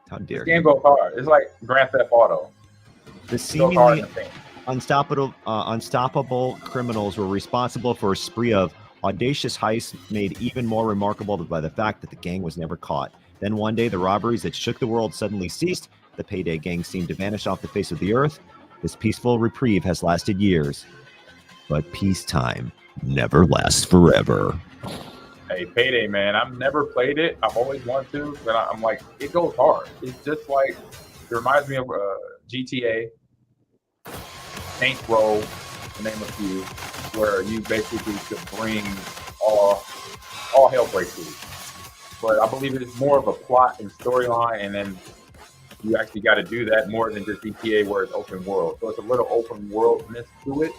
How This dare game you? goes hard. It's like Grand Theft Auto. The It goes hard seemingly in the paint. unstoppable criminals were responsible for a spree of audacious heists made even more remarkable by the fact that the gang was never caught. Then one day, the robberies that shook the world suddenly ceased. The Payday gang seemed to vanish off the face of the earth. This peaceful reprieve has lasted years, but peacetime never lasts forever. Hey, Payday, man. I've never played it. I've always wanted to, but I'm like, it goes hard. It's just like, it reminds me of GTA, Saints Row, to name a few, where you basically could bring all hell breaks loose. But I believe it is more of a plot and storyline, and then you actually got to do that more than just GTA where it's open world. So it's a little open worldness to it,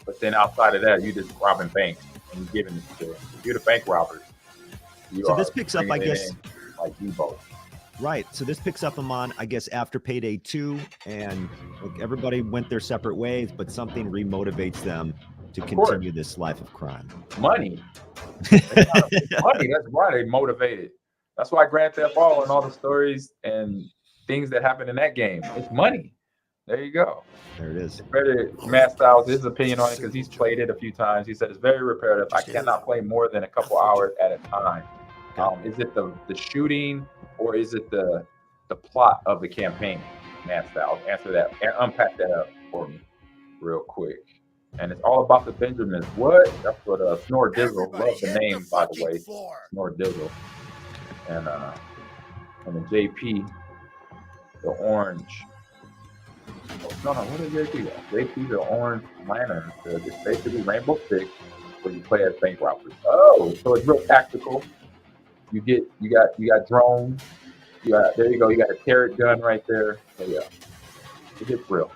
but then outside of that, you just robbing banks and giving it to them. If you're the bank robbers, you So are this picks up, I bringing it guess, in like Debo. right. So this picks up Ahman, I guess, after Payday 2, and like everybody went their separate ways, but something remotivates them to Of course. continue this life of crime. Money. Money, that's why they motivated. That's why Grand Theft Auto and all the stories and things that happen in that game, it's money. There you go. There it is. Matt Styles, his opinion on it, because he's played it a few times. He said it's very repetitive. I cannot play more than a couple hours at a time. Is it the shooting or is it the plot of the campaign? Matt Styles, answer that and unpack that up for me real quick. And it's all about the Benjamins. What? That's what Snore Dizzle. Love the name, by the way. Snore Dizzle. And the JP, the orange. No, what is JP? JP, the orange lantern. It's basically Rainbow Six, where you play as bank robbers. Oh, so it's real tactical. You got drones. There you go. You got a turret gun right there. So yeah, it gets real.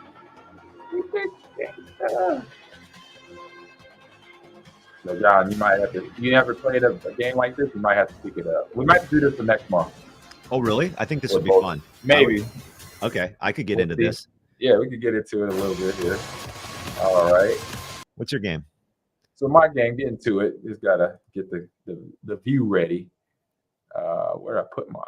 So John, you might have to. You never played a game like this. You might have to pick it up. We might do this for next month. Oh, really? I think this would be Both. fun. Maybe. Okay, I could get We'll into see. this. Yeah, we could get into it a little bit here. All right. What's your game? So my game, getting to it, just gotta get the view ready. Where did I put mine?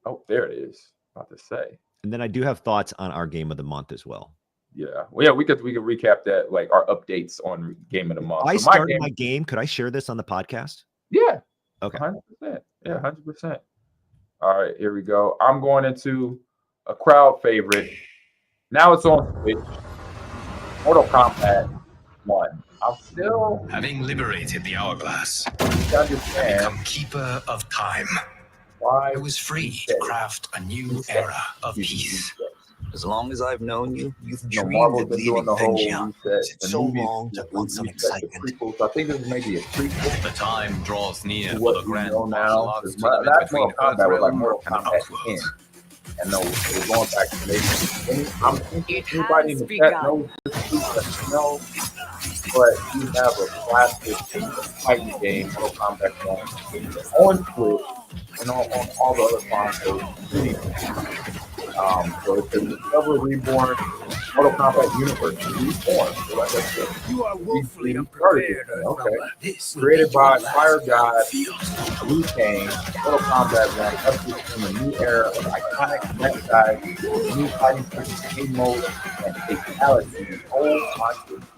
Oh, there it is. About to say. And then I do have thoughts on our game of the month as well. Yeah. Well, yeah, we could recap that, like our updates on game of the month. I So started my game. Could I share this on the podcast? Yeah. Okay. 100%. Yeah, 100%. All right, here we go. I'm going into a crowd favorite. Now it's on Switch. Mortal Kombat 1. I'm still Having liberated the hourglass, understand become keeper of time. why I was free to craft a new era of peace. As long as I've known you, you've You know, dreamed Marvel's of been leaving doing the things whole young. reset. It's The so movies long to want some reset, the excitement. prequels. I think this is maybe a prequel The time draws near to for what the we grand know martial now. arts Because tournament last between Mortal Kombat was like Mortal Earthrealm and Kombat 10. Outworld. And no, we're going back to maybe. I'm thinking anybody in the chat knows this, no, but you have a classic fighting game, Mortal Kombat 1, on Switch and on all the other consoles. So it's the Discover Reborn Mortal Kombat Universe Reborn. So like that's the You are woefully unprepared. Okay. Created by Fire God, Liu Kang, Mortal Kombat 1, ushered in a new era of iconic net size, new fighting systems, game mode, and fatalities. Oh my goodness.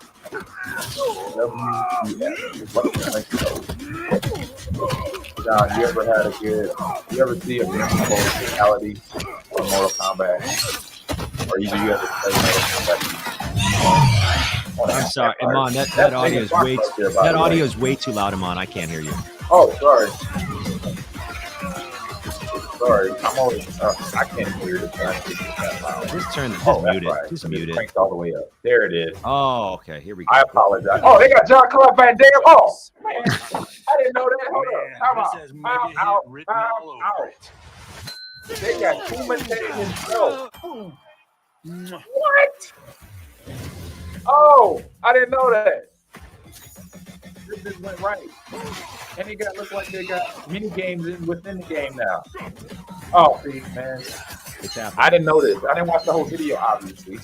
John, you ever see a memorable fatality on Mortal Kombat? Or you ever play Mortal Kombat? I'm sorry, Ahman. That audio is way too loud, Ahman. I can't hear you. Oh, sorry. Sorry, I'm always. I can't hear it. Just turn. Oh, Just that's mute it. right. Just It's mute it. cranked all the way up. There it is. Oh, okay. Here we go. I apologize. Oh, they got John Clark Van Dam. Oh, man. I didn't know that. Hold up. Time out. They got Kumite himself. What? Oh, I didn't know that. This just went right. And it got look like they got mini games within the game now. Oh, see, man. It's happening. I didn't know this. I didn't watch the whole video, obviously.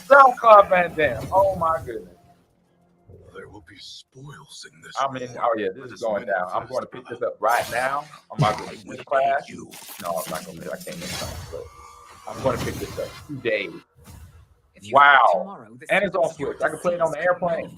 Jean-Claude Van Damme. Oh my goodness. There will be spoils in this. I mean, oh yeah, this is going down. I'm going to pick this up right now. I'm about to leave this class. No, I'm not going to. I can't make class, but I'm going to pick this up today. Wow. And it's on Switch. I can play it on the airplane.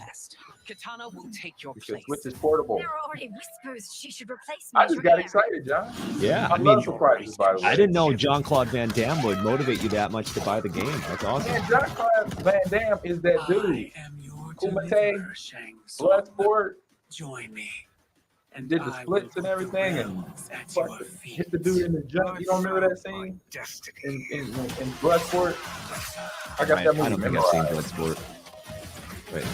Katana will take your Because place. Switch is portable. There are already whispers she should replace me. I just got excited, John. Yeah, I love surprises, by the way. I didn't know Jean-Claude Van Damme would motivate you that much to buy the game. That's awesome. Man, Jean-Claude Van Damme is that dude. Kumite, Bloodsport, Join me. and did the splits and everything, and fucking hit the dude in the jump. You don't remember that scene in Bloodsport? I got that movie. I don't think I've seen memorized. Bloodsport. Wait.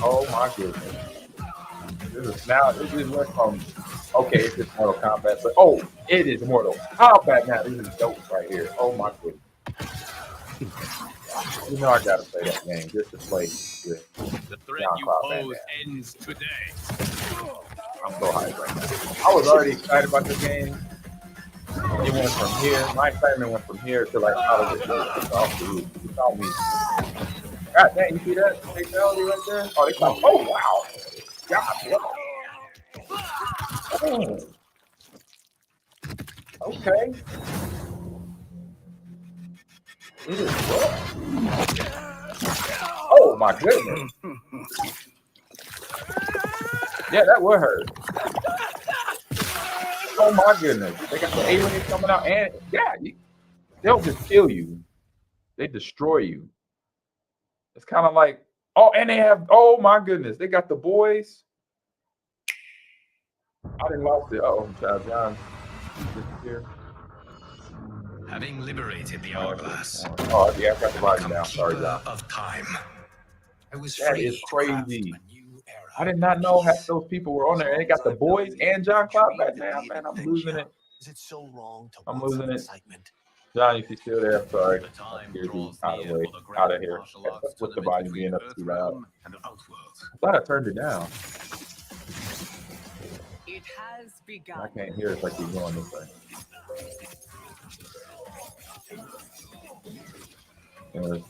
Oh my goodness. This is went from, okay, it's just Mortal Kombat, but oh, it is Mortal Kombat now. This is dope right here. Oh my goodness. You know I gotta play that game just to play with The threat you Jean-Claude Van pose Damme. ends today. I'm so hyped right now. I was already excited about this game. It went from here. My excitement went from here to like how it was off the roof. You saw me. God dang, you see that fatality right there? Oh, they caught. Oh wow. God, oh. Okay. It is rough. Oh my goodness. Yeah, that would hurt. Oh my goodness. They got the aliens coming out and yeah, they'll just kill you. They destroy you. It's kind of like, oh, and they have, oh my goodness, they got the boys. I didn't lost it. Oh, John. Here. Having liberated the hourglass. Oh, yeah, I got the body down. Sorry, John. Of time. I was That free is to craft crazy. a new era. I did not know half those people were on there. And they got the boys and Jean-Claude back now. Man, I'm losing it. Is it so wrong to I'm want losing some it. excitement? John, if you're still there, I'm sorry. The time I scared you draws out of near the way, for the grand out of here. martial arts With the tournament volume between being up too loud. Earthrealm and Outworld. I thought I turned it down. It has begun. I can't hear it like you're going this way.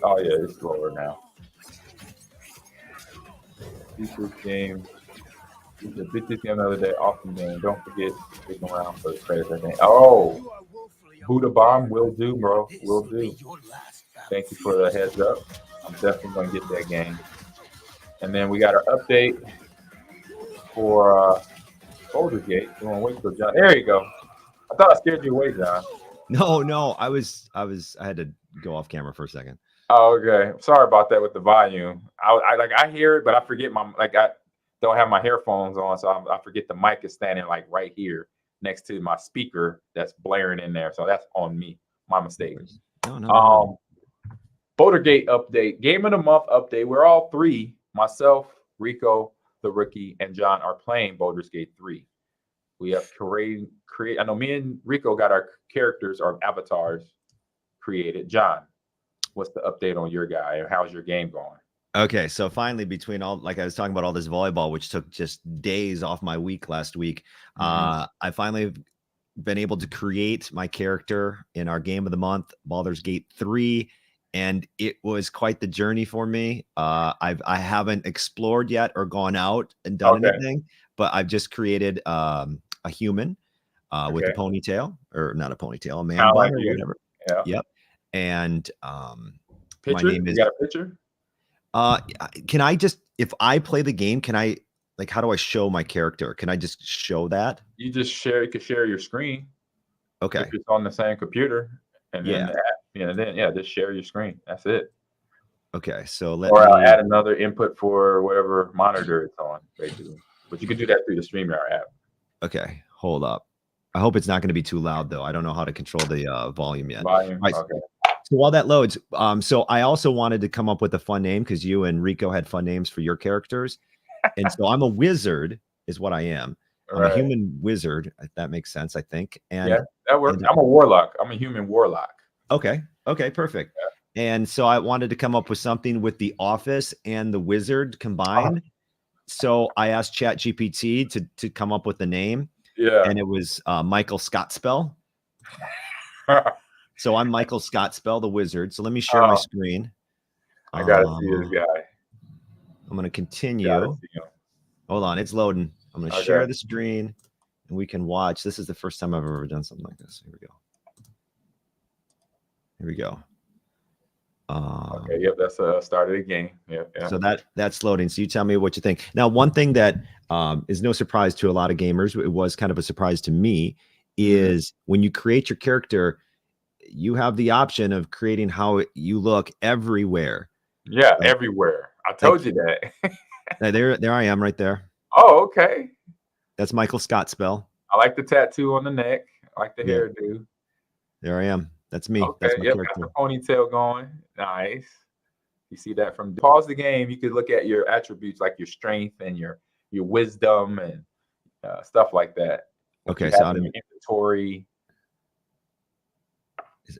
Oh yeah, it's slower now. Features game. The bitches game the other day, awesome game. Don't forget sticking around for the credits. I think. Oh, Buddha Bomb will do, bro. Will do. Thank you for the heads up. I'm definitely gonna get that game. And then we got our update for Boulder Gate. You want to wait till John? There you go. I thought I scared you away, John. No, I had to go off camera for a second. Oh, okay. Sorry about that with the volume. I hear it, but I forget I don't have my earphones on, so I forget the mic is standing like right here next to my speaker that's blaring in there. So that's on me. My mistake. No. Boulder Gate update, Game of the Month update. We're all three, myself, Rico, the rookie, and John are playing Baldur's Gate 3. We have create. I know me and Rico got our characters, our avatars created. John, what's the update on your guy? How's your game going? Okay, so finally, between all, like I was talking about all this volleyball, which took just days off my week last week, I finally have been able to create my character in our Game of the Month, Baldur's Gate 3, and it was quite the journey for me. I haven't explored yet or gone out and done anything, but I've just created a human with a ponytail, or not a ponytail, a man bun like or you. whatever. Yeah. Yep. And Picture? my name is. You got a picture? Can I just, if I play the game, can I, like, how do I show my character? Can I just show that? You just share. You can share your screen. Okay. If it's on the same computer, and then just share your screen. That's it. Okay, so I'll add another input for whatever monitor it's on, basically. But you can do that through the StreamYard app. Okay, hold up. I hope it's not going to be too loud, though. I don't know how to control the volume yet. Volume. Right. Okay. So while that loads, so I also wanted to come up with a fun name because you and Rico had fun names for your characters, and so I'm a wizard, is what I am. I'm a human wizard, if that makes sense, I think. And yeah, that works. I'm a warlock. I'm a human warlock. Okay, perfect. And so I wanted to come up with something with the Office and the Wizard combined. So I asked ChatGPT to come up with the name. Yeah. And it was Michael Scottspell. So I'm Michael Scottspell, the Wizard. So let me share my screen. I gotta see this guy. I'm going to continue. Hold on, it's loading. I'm going to share the screen, and we can watch. This is the first time I've ever done something like this. Here we go. Here we go. Okay, yep, that's the start of the game. Yep, yeah. So that's loading. So you tell me what you think. Now, one thing that is no surprise to a lot of gamers, it was kind of a surprise to me, is when you create your character, you have the option of creating how you look everywhere. Yeah, everywhere. I told you that. there I am right there. Oh, okay. That's Michael Scottspell. I like the tattoo on the neck. I like the hairdo. There I am. That's me. Okay, That's my got character. the ponytail going. Nice. You see that from pause the game. You could look at your attributes like your strength and your wisdom and stuff like that. Okay, so inventory.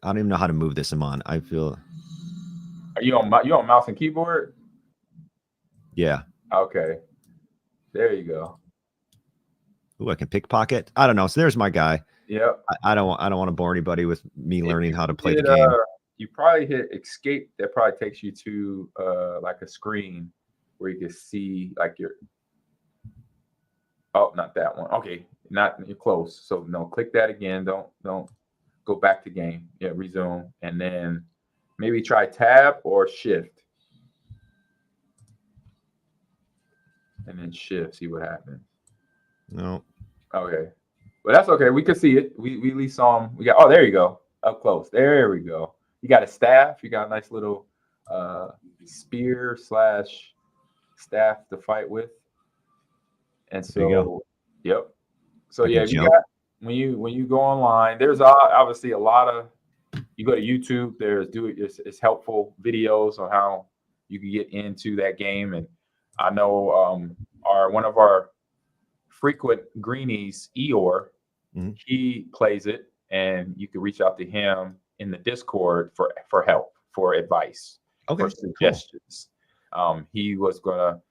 I don't even know how to move this, Ahman. I feel. Are you on mouse and keyboard? Yeah. Okay. There you go. Ooh, I can pickpocket. I don't know. So there's my guy. Yep. I don't want to bore anybody with me learning how to play the game. You probably hit escape. That probably takes you to like a screen where you can see like your. Oh, not that one. Okay, you're close. So no, click that again. Don't go back to game. Yeah, resume, and then maybe try tab or shift, and then shift. See what happens. No. Okay. But that's okay. We could see it. We at least saw him. We got. Oh, there you go. Up close. There we go. You got a staff. You got a nice little spear / staff to fight with. And so, yep. So yeah, you got when you go online. There's obviously a lot of. You go to YouTube. It's helpful videos on how you can get into that game. And I know one of our frequent greenies, Eeyore, he plays it, and you can reach out to him in the Discord for help, for advice, for suggestions. Cool.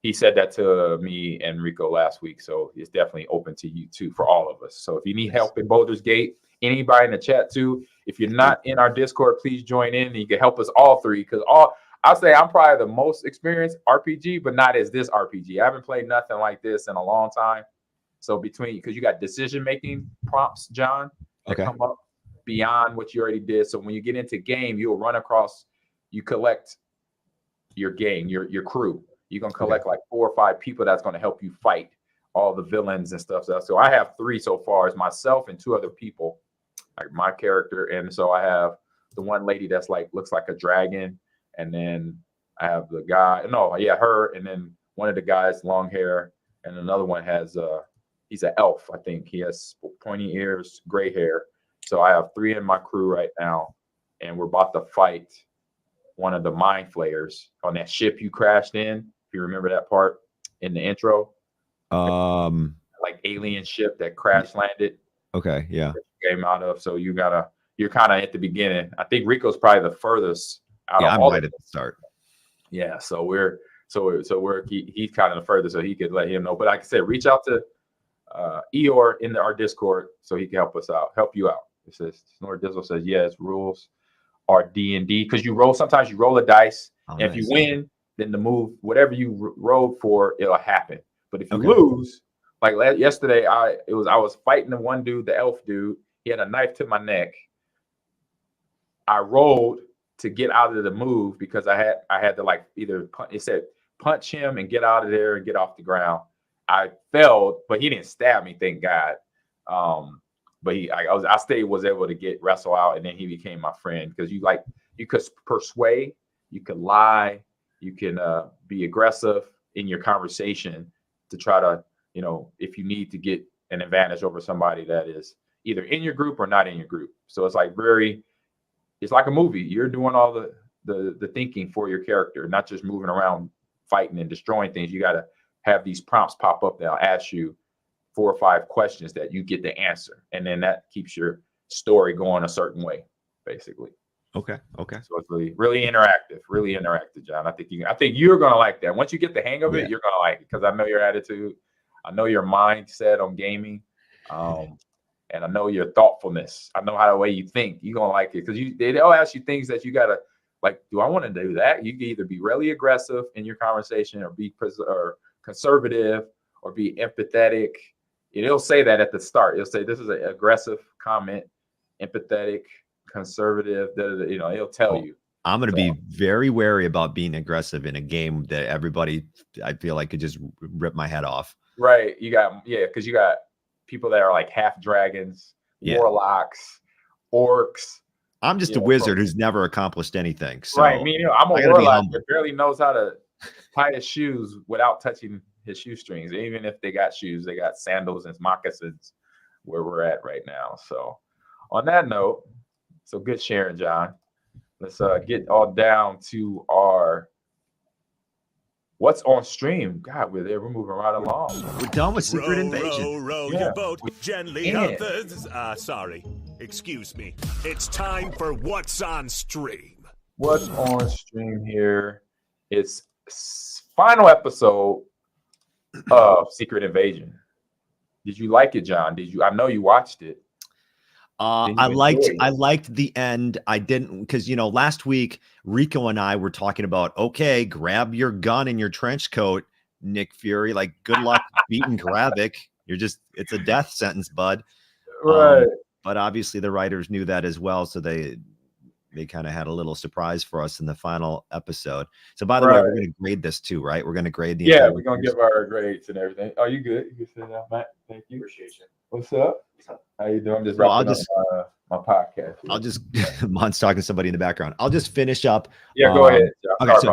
He said that to me and Rico last week, so it's definitely open to you too, for all of us. So if you need help in Baldur's Gate, anybody in the chat too, if you're not in our Discord, please join in, and you can help us all three, because I'll say I'm probably the most experienced RPG, but not as this RPG. I haven't played nothing like this in a long time. So because you got decision-making prompts, John, that come up beyond what you already did. So when you get into game, you'll run across, you collect your gang, your crew. You're going to collect like 4 or 5 people that's going to help you fight all the villains and stuff. So I have 3 so far, as myself and 2 other people, like my character. And so I have the one lady that's looks like a dragon. And then I have the guy, her. And then one of the guys, long hair. And another one has, he's an elf, I think. He has pointy ears, gray hair. So I have 3 in my crew right now. And we're about to fight one of the mind flayers on that ship you crashed in. If you remember that part in the intro. Like alien ship that crash landed. Okay, yeah. Came out of. So you're kind of at the beginning. I think Rico's probably the furthest out of I'm all right at the start. Yeah, so he's kind of the furthest, so he could let him know. But like I said, reach out to Eeyore in our Discord so he can help you out. It says Snort Dizzle says yes, rules are D&D, because sometimes you roll a dice, and if you win, then the move, whatever you rolled for, it'll happen. But if you lose, like yesterday, I was fighting the one dude, the elf dude. He had a knife to my neck. I rolled to get out of the move because I had to either it said punch him and get out of there and get off the ground. I failed, but he didn't stab me, thank God. But I was able to wrestle out, and then he became my friend, because you could persuade, you could lie, you can be aggressive in your conversation to try to, if you need to get an advantage over somebody that is either in your group or not in your group. So it's it's like a movie. You're doing all the thinking for your character, not just moving around fighting and destroying things. You got to have these prompts pop up that'll ask you 4 or 5 questions that you get the answer, and then that keeps your story going a certain way, basically. Okay. So it's really interactive, John. I think you're gonna like that. Once you get the hang of it, you're gonna like it because I know your attitude, I know your mindset on gaming, and I know your thoughtfulness. I know how the way you think. You're gonna like it because they'll ask you things that you gotta like. Do I want to do that? You can either be really aggressive in your conversation, or be conservative, or be empathetic. It'll say that at the start. It'll say this is an aggressive comment, empathetic, conservative. It'll tell you. I'm going to be very wary about being aggressive in a game that everybody, I feel like, could just rip my head off. Right. Because you got people that are like half dragons, warlocks, orcs. I'm just a wizard who's never accomplished anything. So right. I'm a warlock that barely knows how to tie his shoes without touching his shoestrings. Even if they got shoes, they got sandals and moccasins where we're at right now. So on that note, so good sharing, John. Let's get all down to our what's on stream. God, we're there. We're moving right along. We're done with Secret Invasion. Row your boat gently up sorry. Excuse me. It's time for What's on Stream. What's on stream here? It's final episode of Secret Invasion. Did you like it, John? I know you watched it. I liked the end. I didn't because last week Rico and I were talking about grab your gun and your trench coat, Nick Fury. Like, good luck beating Gravik. It's a death sentence, bud. Right. But obviously the writers knew that as well, so they kind of had a little surprise for us in the final episode. So by the way, we're going to grade this too, right? We're going to grade the we're going to give our grades and everything. Oh, you good? You can sit down, Matt. Thank you. Appreciate you. What's up? How you doing? I'm just my podcast. I'll just Mon's talking to somebody in the background. I'll just finish up. Yeah, go ahead. Okay,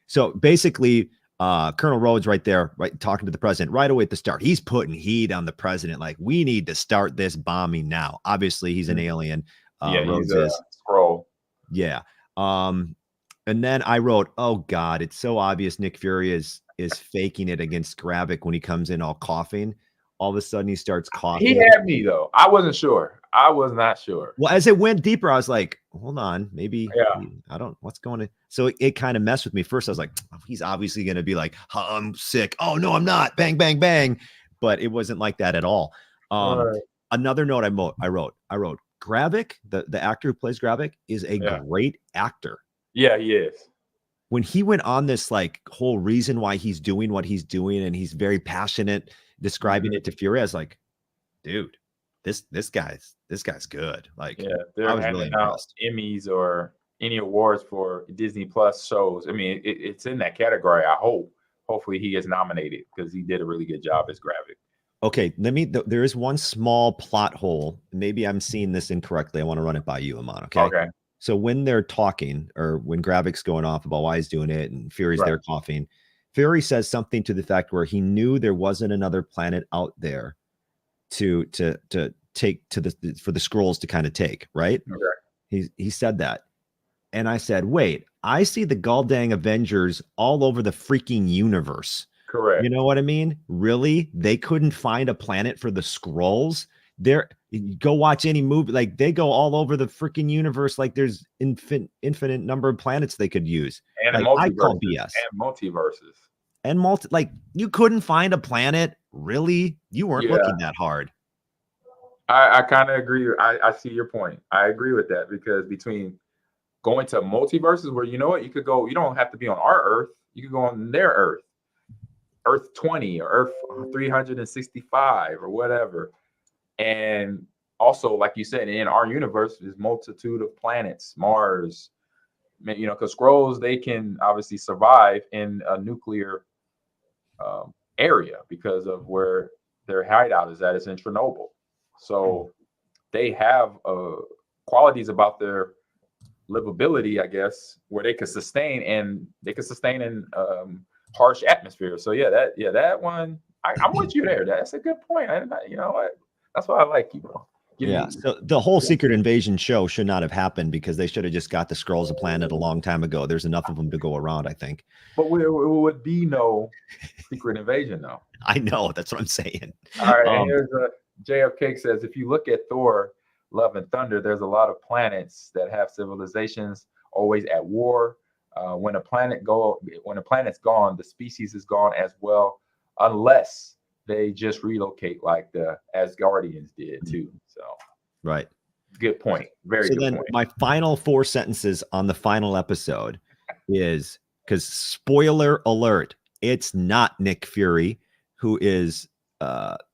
so basically, Colonel Rhodes right there, talking to the president right away at the start. He's putting heat on the president, like, we need to start this bombing now. Obviously, he's an alien. Rhodes he's a scroll. Yeah. And then I wrote, oh God, it's so obvious Nick Fury is faking it against Gravik when he comes in all coughing. All of a sudden he starts coughing. He had me though. I wasn't sure. I was not sure. Well, as it went deeper, I was like, hold on, maybe what's going on? So it kind of messed with me. First, I was like, he's obviously going to be like, I'm sick. Oh no, I'm not. Bang, bang, bang. But it wasn't like that at all. Another note I wrote Gravik, the actor who plays Gravik, is a great actor. Yeah, he is. When he went on this like whole reason why he's doing what he's doing, and he's very passionate describing it to Fury, I was like, dude, this guy's good. Like, they're handing out Emmys or any awards for Disney Plus shows. I mean, it's in that category. Hopefully he gets nominated because he did a really good job as Gravik. Okay, there is one small plot hole. Maybe I'm seeing this incorrectly. I want to run it by you, Ahman. Okay. So when they're talking, or when Gravik's going off about why he's doing it, and Fury's there coughing, Fury says something to the fact where he knew there wasn't another planet out there to take for the Skrulls to kind of take, right? Okay. He said that, and I said, wait, I see the Galdang Avengers all over the freaking universe. Correct. You know what I mean? Really? They couldn't find a planet for the Skrulls? Go watch any movie. Like, they go all over the freaking universe. Like, there's infinite number of planets they could use. And I call BS. And multiverses. And like, you couldn't find a planet? Really? You weren't looking that hard. I kind of agree. I see your point. I agree with that, because between going to multiverses where, you know what, you could go, you don't have to be on our Earth. You could go on their Earth. Earth 20 or Earth 365 or whatever. And also, like you said, in our universe, there's multitude of planets, Mars, because Skrulls, they can obviously survive in a nuclear area because of where their hideout is at. It's in Chernobyl. So they have qualities about their livability, I guess, where they can sustain in harsh atmosphere. So that one, I'm with you there. That's a good point. That's why I like you, bro. So the whole Secret Invasion show should not have happened, because they should have just got the Skrulls a planet a long time ago. There's enough of them to go around, I think. But there would be no Secret Invasion, though. I know, that's what I'm saying. All right, and here's JFK says, if you look at Thor, Love and Thunder, there's a lot of planets that have civilizations always at war. When a planet's gone, the species is gone as well, unless they just relocate like the Asgardians did too. So, Right. good point. Very So good then point. my final 4 sentences on the final episode is, because spoiler alert, it's not Nick Fury who is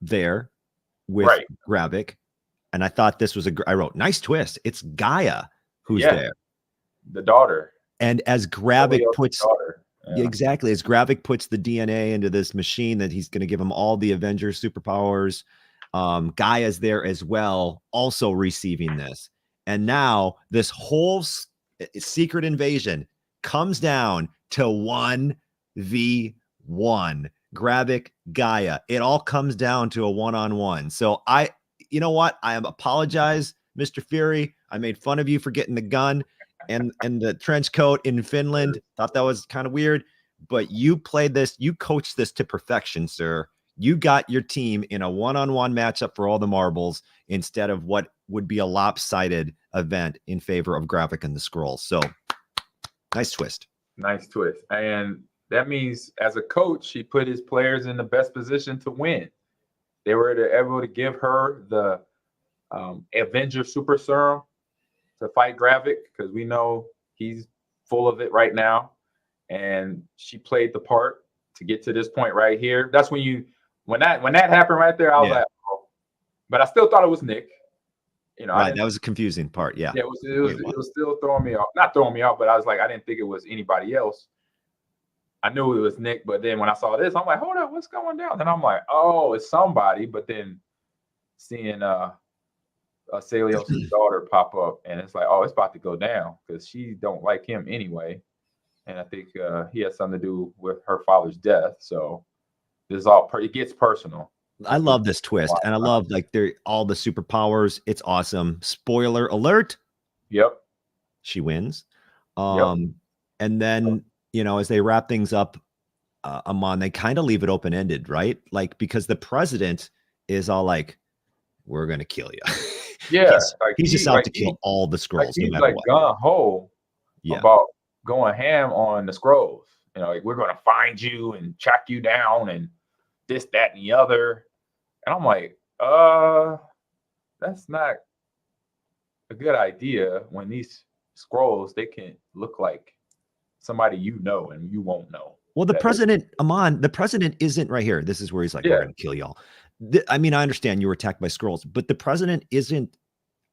there with Right. Gravik. And I thought this was I wrote, nice twist. It's Gaia who's there. The daughter. And as Gravik Elio's puts daughter. Yeah. exactly, as Gravik puts the DNA into this machine that he's going to give him all the Avengers superpowers, Gaia's there as well, also receiving this. And now this whole secret invasion comes down to 1v1. Gravik, Gaia. It all comes down to a one-on-one. So you know what? I apologize, Mr. Fury. I made fun of you for getting the gun and the trench coat in Finland. Thought that was kind of weird, but you played this, you coached this to perfection, sir. You got your team in a one-on-one matchup for all the marbles instead of what would be a lopsided event in favor of Gravik and the Skrulls. So nice twist. Nice twist. And that means as a coach, he put his players in the best position to win. They were able to give her the Avenger Super Serum to fight Gravik, because we know he's full of it right now. And she played the part to get to this point right here. That's when that happened right there, I was like, oh. But I still thought it was Nick. You know, right, that was a confusing part. Yeah, it was still throwing me off. Not throwing me off, but I was like, I didn't think it was anybody else. I knew it was Nick, but then when I saw this, I'm like, hold up, what's going down? And I'm like, oh, it's somebody. But then seeing Celios' daughter pop up, and it's like, oh, it's about to go down, because she don't like him anyway. And I think he has something to do with her father's death. So this is all it gets personal. I love this twist, and I love they're all the superpowers. It's awesome. Spoiler alert. Yep. She wins. And then, you know, as they wrap things up, Ahman, they kind of leave it open-ended, right? Like, because the president is all like, we're going to kill you. Yeah. he's just out to kill all the Skrulls. He's no matter what. gung-ho about going ham on the Skrulls. You know, like, we're going to find you and track you down and this, that, and the other. And I'm like, that's not a good idea when these Skrulls, they can look like somebody you know and you won't know. Well, the president, Ahman, the president isn't right here. This is where he's like, we're going to kill y'all. I mean, I understand you were attacked by Skrulls, but the president isn't.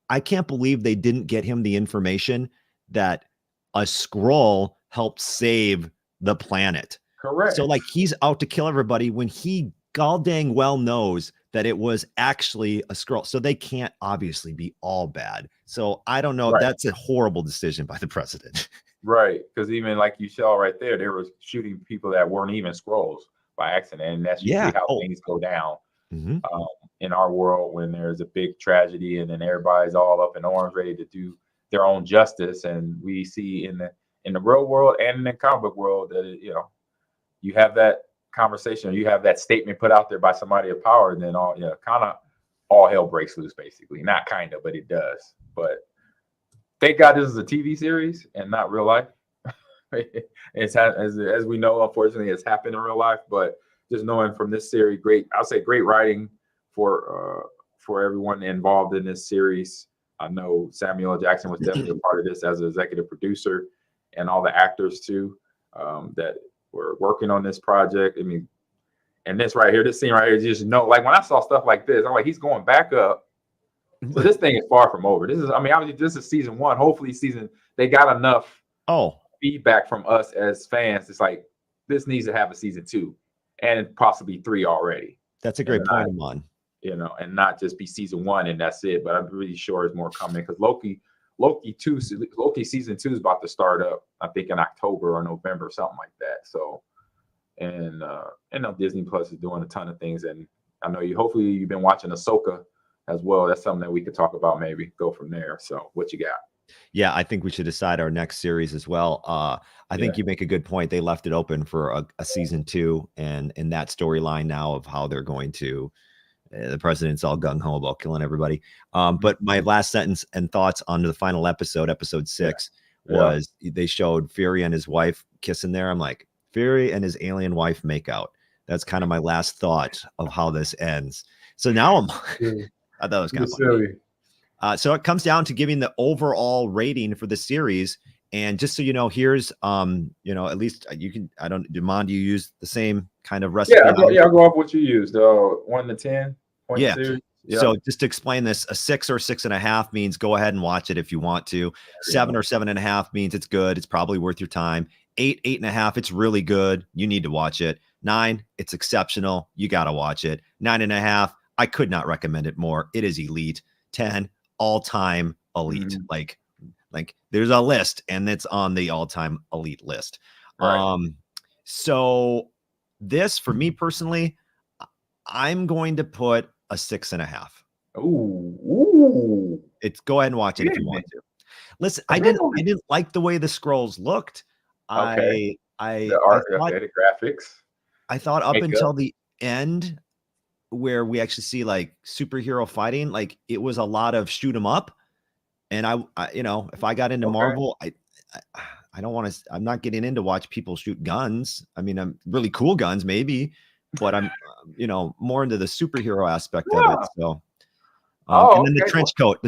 I can't believe they didn't get him the information that a Skrull helped save the planet. Correct. So, like, he's out to kill everybody when he gall dang well knows that it was actually a Skrull. So they can't obviously be all bad. So I don't know. Right. That's a horrible decision by the president. Right. Because even like you saw right there, they were shooting people that weren't even Skrulls by accident. And that's usually how things go down in our world when there's a big tragedy and then everybody's all up in arms ready to do their own justice. And we see in the real world and in the comic book world that, you know, you have that conversation, or you have that statement put out there by somebody of power, and then kind of all hell breaks loose, basically. Not kind of, but it does. But thank God this is a TV series and not real life. It's as we know, unfortunately, it's happened in real life. But just knowing from this series, I'll say great writing for everyone involved in this series. I know Samuel L. Jackson was definitely a part of this as an executive producer, and all the actors too that were working on this project. I mean, and this scene right here, just like when I saw stuff like this, I'm like, he's going back up. So this thing is far from over. Obviously this is season 1. Hopefully they got enough feedback from us as fans. It's like, this needs to have a season 2 and possibly 3 already. That's a great point, Ahman. You know, and not just be season 1 and that's it. But I'm really sure there's more coming, because Loki season 2 is about to start up, I think in October or November, something like that. So, and I know Disney Plus is doing a ton of things, and I know hopefully you've been watching Ahsoka as well. That's something that we could talk about, maybe go from there. So what you got? Yeah, I think we should decide our next series as well. I think you make a good point. They left it open for a season 2, and in that storyline now of how they're going to the president's all gung ho about killing everybody. But my last sentence and thoughts on the final episode, episode 6, was they showed Fury and his wife kissing there. I'm like, Fury and his alien wife make out. That's kind of my last thought of how this ends. So now I thought it was kind of silly. So it comes down to giving the overall rating for the series. And just so you know, here's at least you can. I don't. Demond, do you use the same kind of recipe? Yeah, I'll go off what you used. 1 to 10. Yeah. So just to explain this, a 6 or 6.5 means go ahead and watch it if you want to. 7 or 7.5 means it's good. It's probably worth your time. 8, 8.5, it's really good. You need to watch it. 9, it's exceptional. You got to watch it. 9.5, I could not recommend it more. It is elite. 10, all-time elite. Like there's a list, and it's on the all-time elite list. Right. So this, for me personally, I'm going to put a 6.5. Ooh. It's go ahead and watch it if you want to. Listen, I didn't like the way the scrolls looked. Okay. The art, the graphics. I thought up until the end, where we actually see like superhero fighting, like it was a lot of shoot 'em up. And I if I got into Marvel, I don't want to. I'm not getting into watch people shoot guns. I mean, I'm really cool guns, maybe, but I'm more into the superhero aspect of it. So, and then the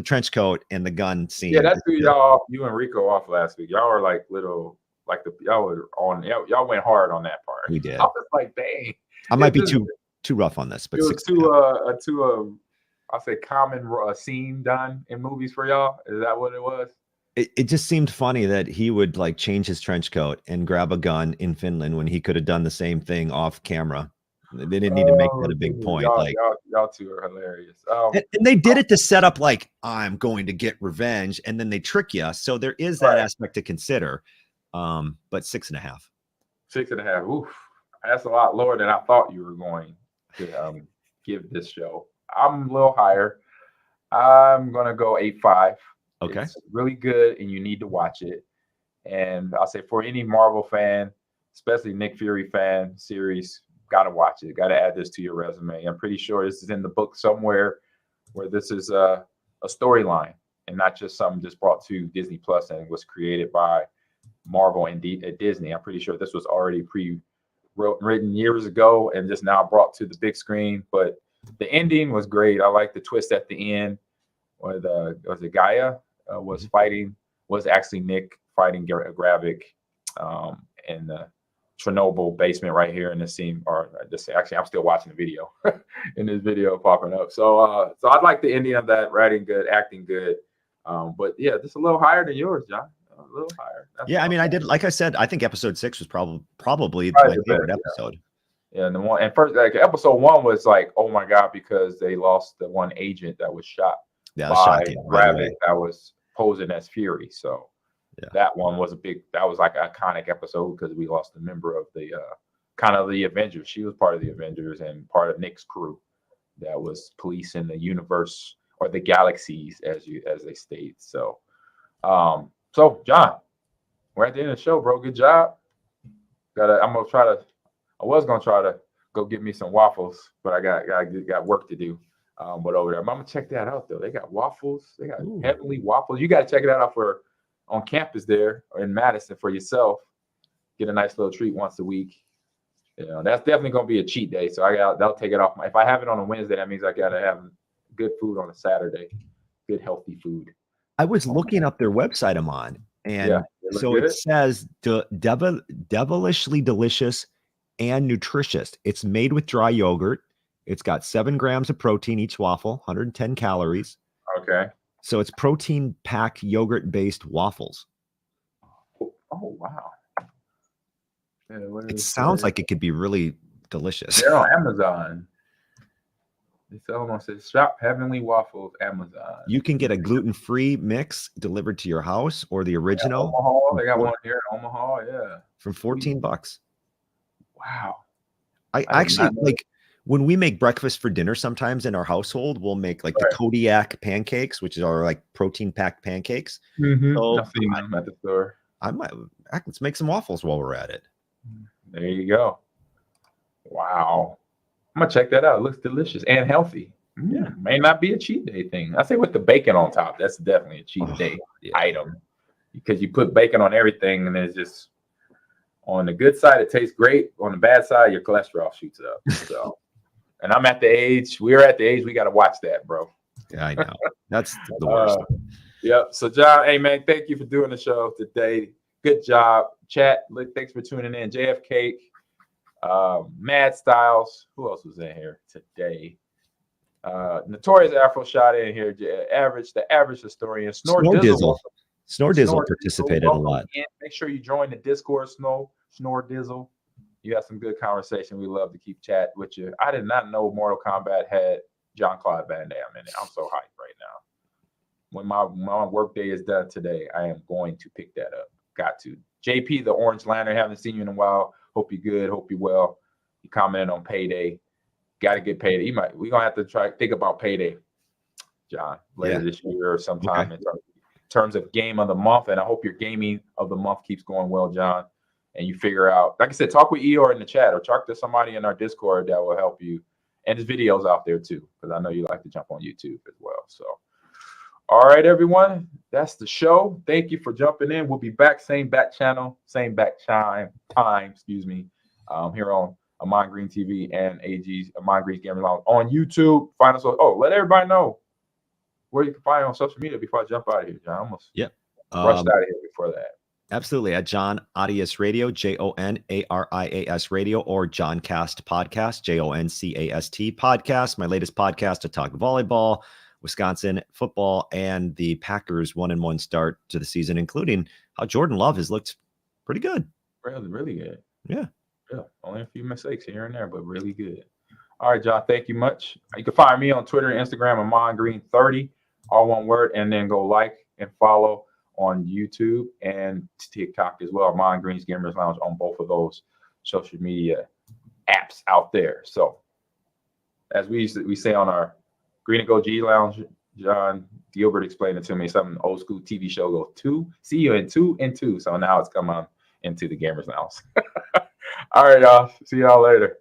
trench coat and the gun scene. Yeah, that's who you and Rico off last week. Y'all were like little, like y'all were on. Y'all went hard on that part. We did. I was like, dang. I might be too rough on this, but it was too I'll say common scene done in movies for y'all. Is that what it was? It just seemed funny that he would like change his trench coat and grab a gun in Finland when he could have done the same thing off camera. They didn't need to make that a big point. Y'all two are hilarious. And they did it to set up like I'm going to get revenge, and then they trick you. So there is that aspect to consider. But 6.5. 6.5. Oof, that's a lot lower than I thought you were going to give this show. I'm a little higher. I'm gonna go 8.5. Okay. It's really good, and you need to watch it. And I'll say for any Marvel fan, especially Nick Fury fan series, gotta watch it. Gotta add this to your resume. I'm pretty sure this is in the book somewhere where this is a storyline and not just something just brought to Disney Plus and was created by Marvel and Disney. I'm pretty sure this was already written years ago and just now brought to the big screen. But the ending was great. I like the twist at the end where was Gaia was fighting, was actually Nick fighting Gravik in the Chernobyl basement right here in the scene. Or just actually, I'm still watching the video in this video popping up. So I like the ending of that. Writing good, acting good. But yeah, just a little higher than yours, John. A little higher. Yeah, I mean, I did. Like I said, I think episode 6 was probably my favorite episode. Yeah, and first, like episode 1 was like, oh my god, because they lost the one agent that was shot by Gravik that was posing as Fury. So that one was that was like an iconic episode because we lost a member of the kind of the Avengers. She was part of the Avengers and part of Nick's crew that was policing the universe or the galaxies, as they state. So, so John, we're at the end of the show, bro. Good job. I was gonna try to go get me some waffles, but I got work to do. But over there, I'm gonna check that out though. They got waffles. They got Heavenly Waffles. You got to check it out on campus there or in Madison for yourself. Get a nice little treat once a week. That's definitely gonna be a cheat day. So that'll take it off. If I have it on a Wednesday, that means I gotta have good food on a Saturday. Good healthy food. I was looking up their website, Ahman, and so it says devilishly delicious and nutritious. It's made with dry yogurt. It's got 7 grams of protein each waffle, 110 calories. Okay. So it's protein packed yogurt based waffles. Oh wow. Yeah, it sounds like it could be really delicious. They're on Amazon. It's almost says shop Heavenly Waffles Amazon. You can get a gluten-free mix delivered to your house or the original. Omaha. They got one here in Omaha. Yeah. From $14. Wow. I actually like when we make breakfast for dinner sometimes in our household, we'll make like the Kodiak pancakes, which are like protein packed pancakes. So I've seen them at the store. Let's make some waffles while we're at it. There you go. Wow. I'm gonna check that out. It looks delicious and healthy. May not be a cheat day thing. I say with the bacon on top, that's definitely a cheat day item because you put bacon on everything and it's just on the good side, it tastes great. On the bad side, your cholesterol shoots up. So, and we're at the age we got to watch that, bro. Yeah, I know. That's the worst. Yep. So, John, hey, man, thank you for doing the show today. Good job. Chat, thanks for tuning in. JFK, Mad Styles. Who else was in here today? Notorious Afro shot in here. The average historian. Snore Dizzle. Snore Dizzle participated a lot. Make sure you join the Discord. Snore Dizzle. You have some good conversation. We love to keep chat with you. I did not know Mortal Kombat had John Claude Van Damme in it. I'm so hyped right now. When my work day is done today, I am going to pick that up. Got to. JP, the Orange Lantern, haven't seen you in a while. Hope you're good. Hope you're well. You commented on payday. Got to get payday. We're gonna have to think about payday, John, later this year or sometime in terms of game of the month. And I hope your gaming of the month keeps going well, John. And you figure out, like I said, talk with Eeyore in the chat or talk to somebody in our Discord that will help you. And there's videos out there too, because I know you like to jump on YouTube as well. So, all right, everyone, that's the show. Thank you for jumping in. We'll be back, same back channel, same back time, here on Ahman Green TV and AG's Ahman Green's Gaming Lounge on YouTube. Find us. Let everybody know where you can find on social media before I jump out of here, John. I almost rushed out of here before that. Absolutely. At John Arias Radio, JONARIAS Radio, or John Cast Podcast, JONCAST Podcast. My latest podcast to talk volleyball, Wisconsin football, and the Packers 1-1 start to the season, including how Jordan Love has looked pretty good. Really, really good. Yeah. Only a few mistakes here and there, but really good. All right, John, thank you much. You can find me on Twitter and Instagram, Ahman Green 30, all one word, and then go like and follow on YouTube and TikTok as well. Ahman Green's Gamers Lounge on both of those social media apps out there. So, as we say on our Green and Go G Lounge, John Gilbert explained it to me. Something old school TV show goes see you in 2 and 2. So now it's come on into the Gamers Lounge. All right, y'all. See y'all later.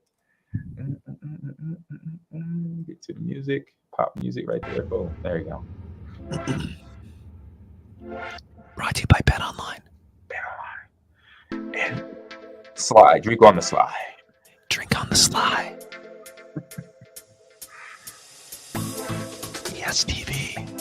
Get to the music. Pop music right there. Boom. There you go. Brought to you by Bet Online. And slide. Drink on the slide. Drink on the slide. Yes, TV.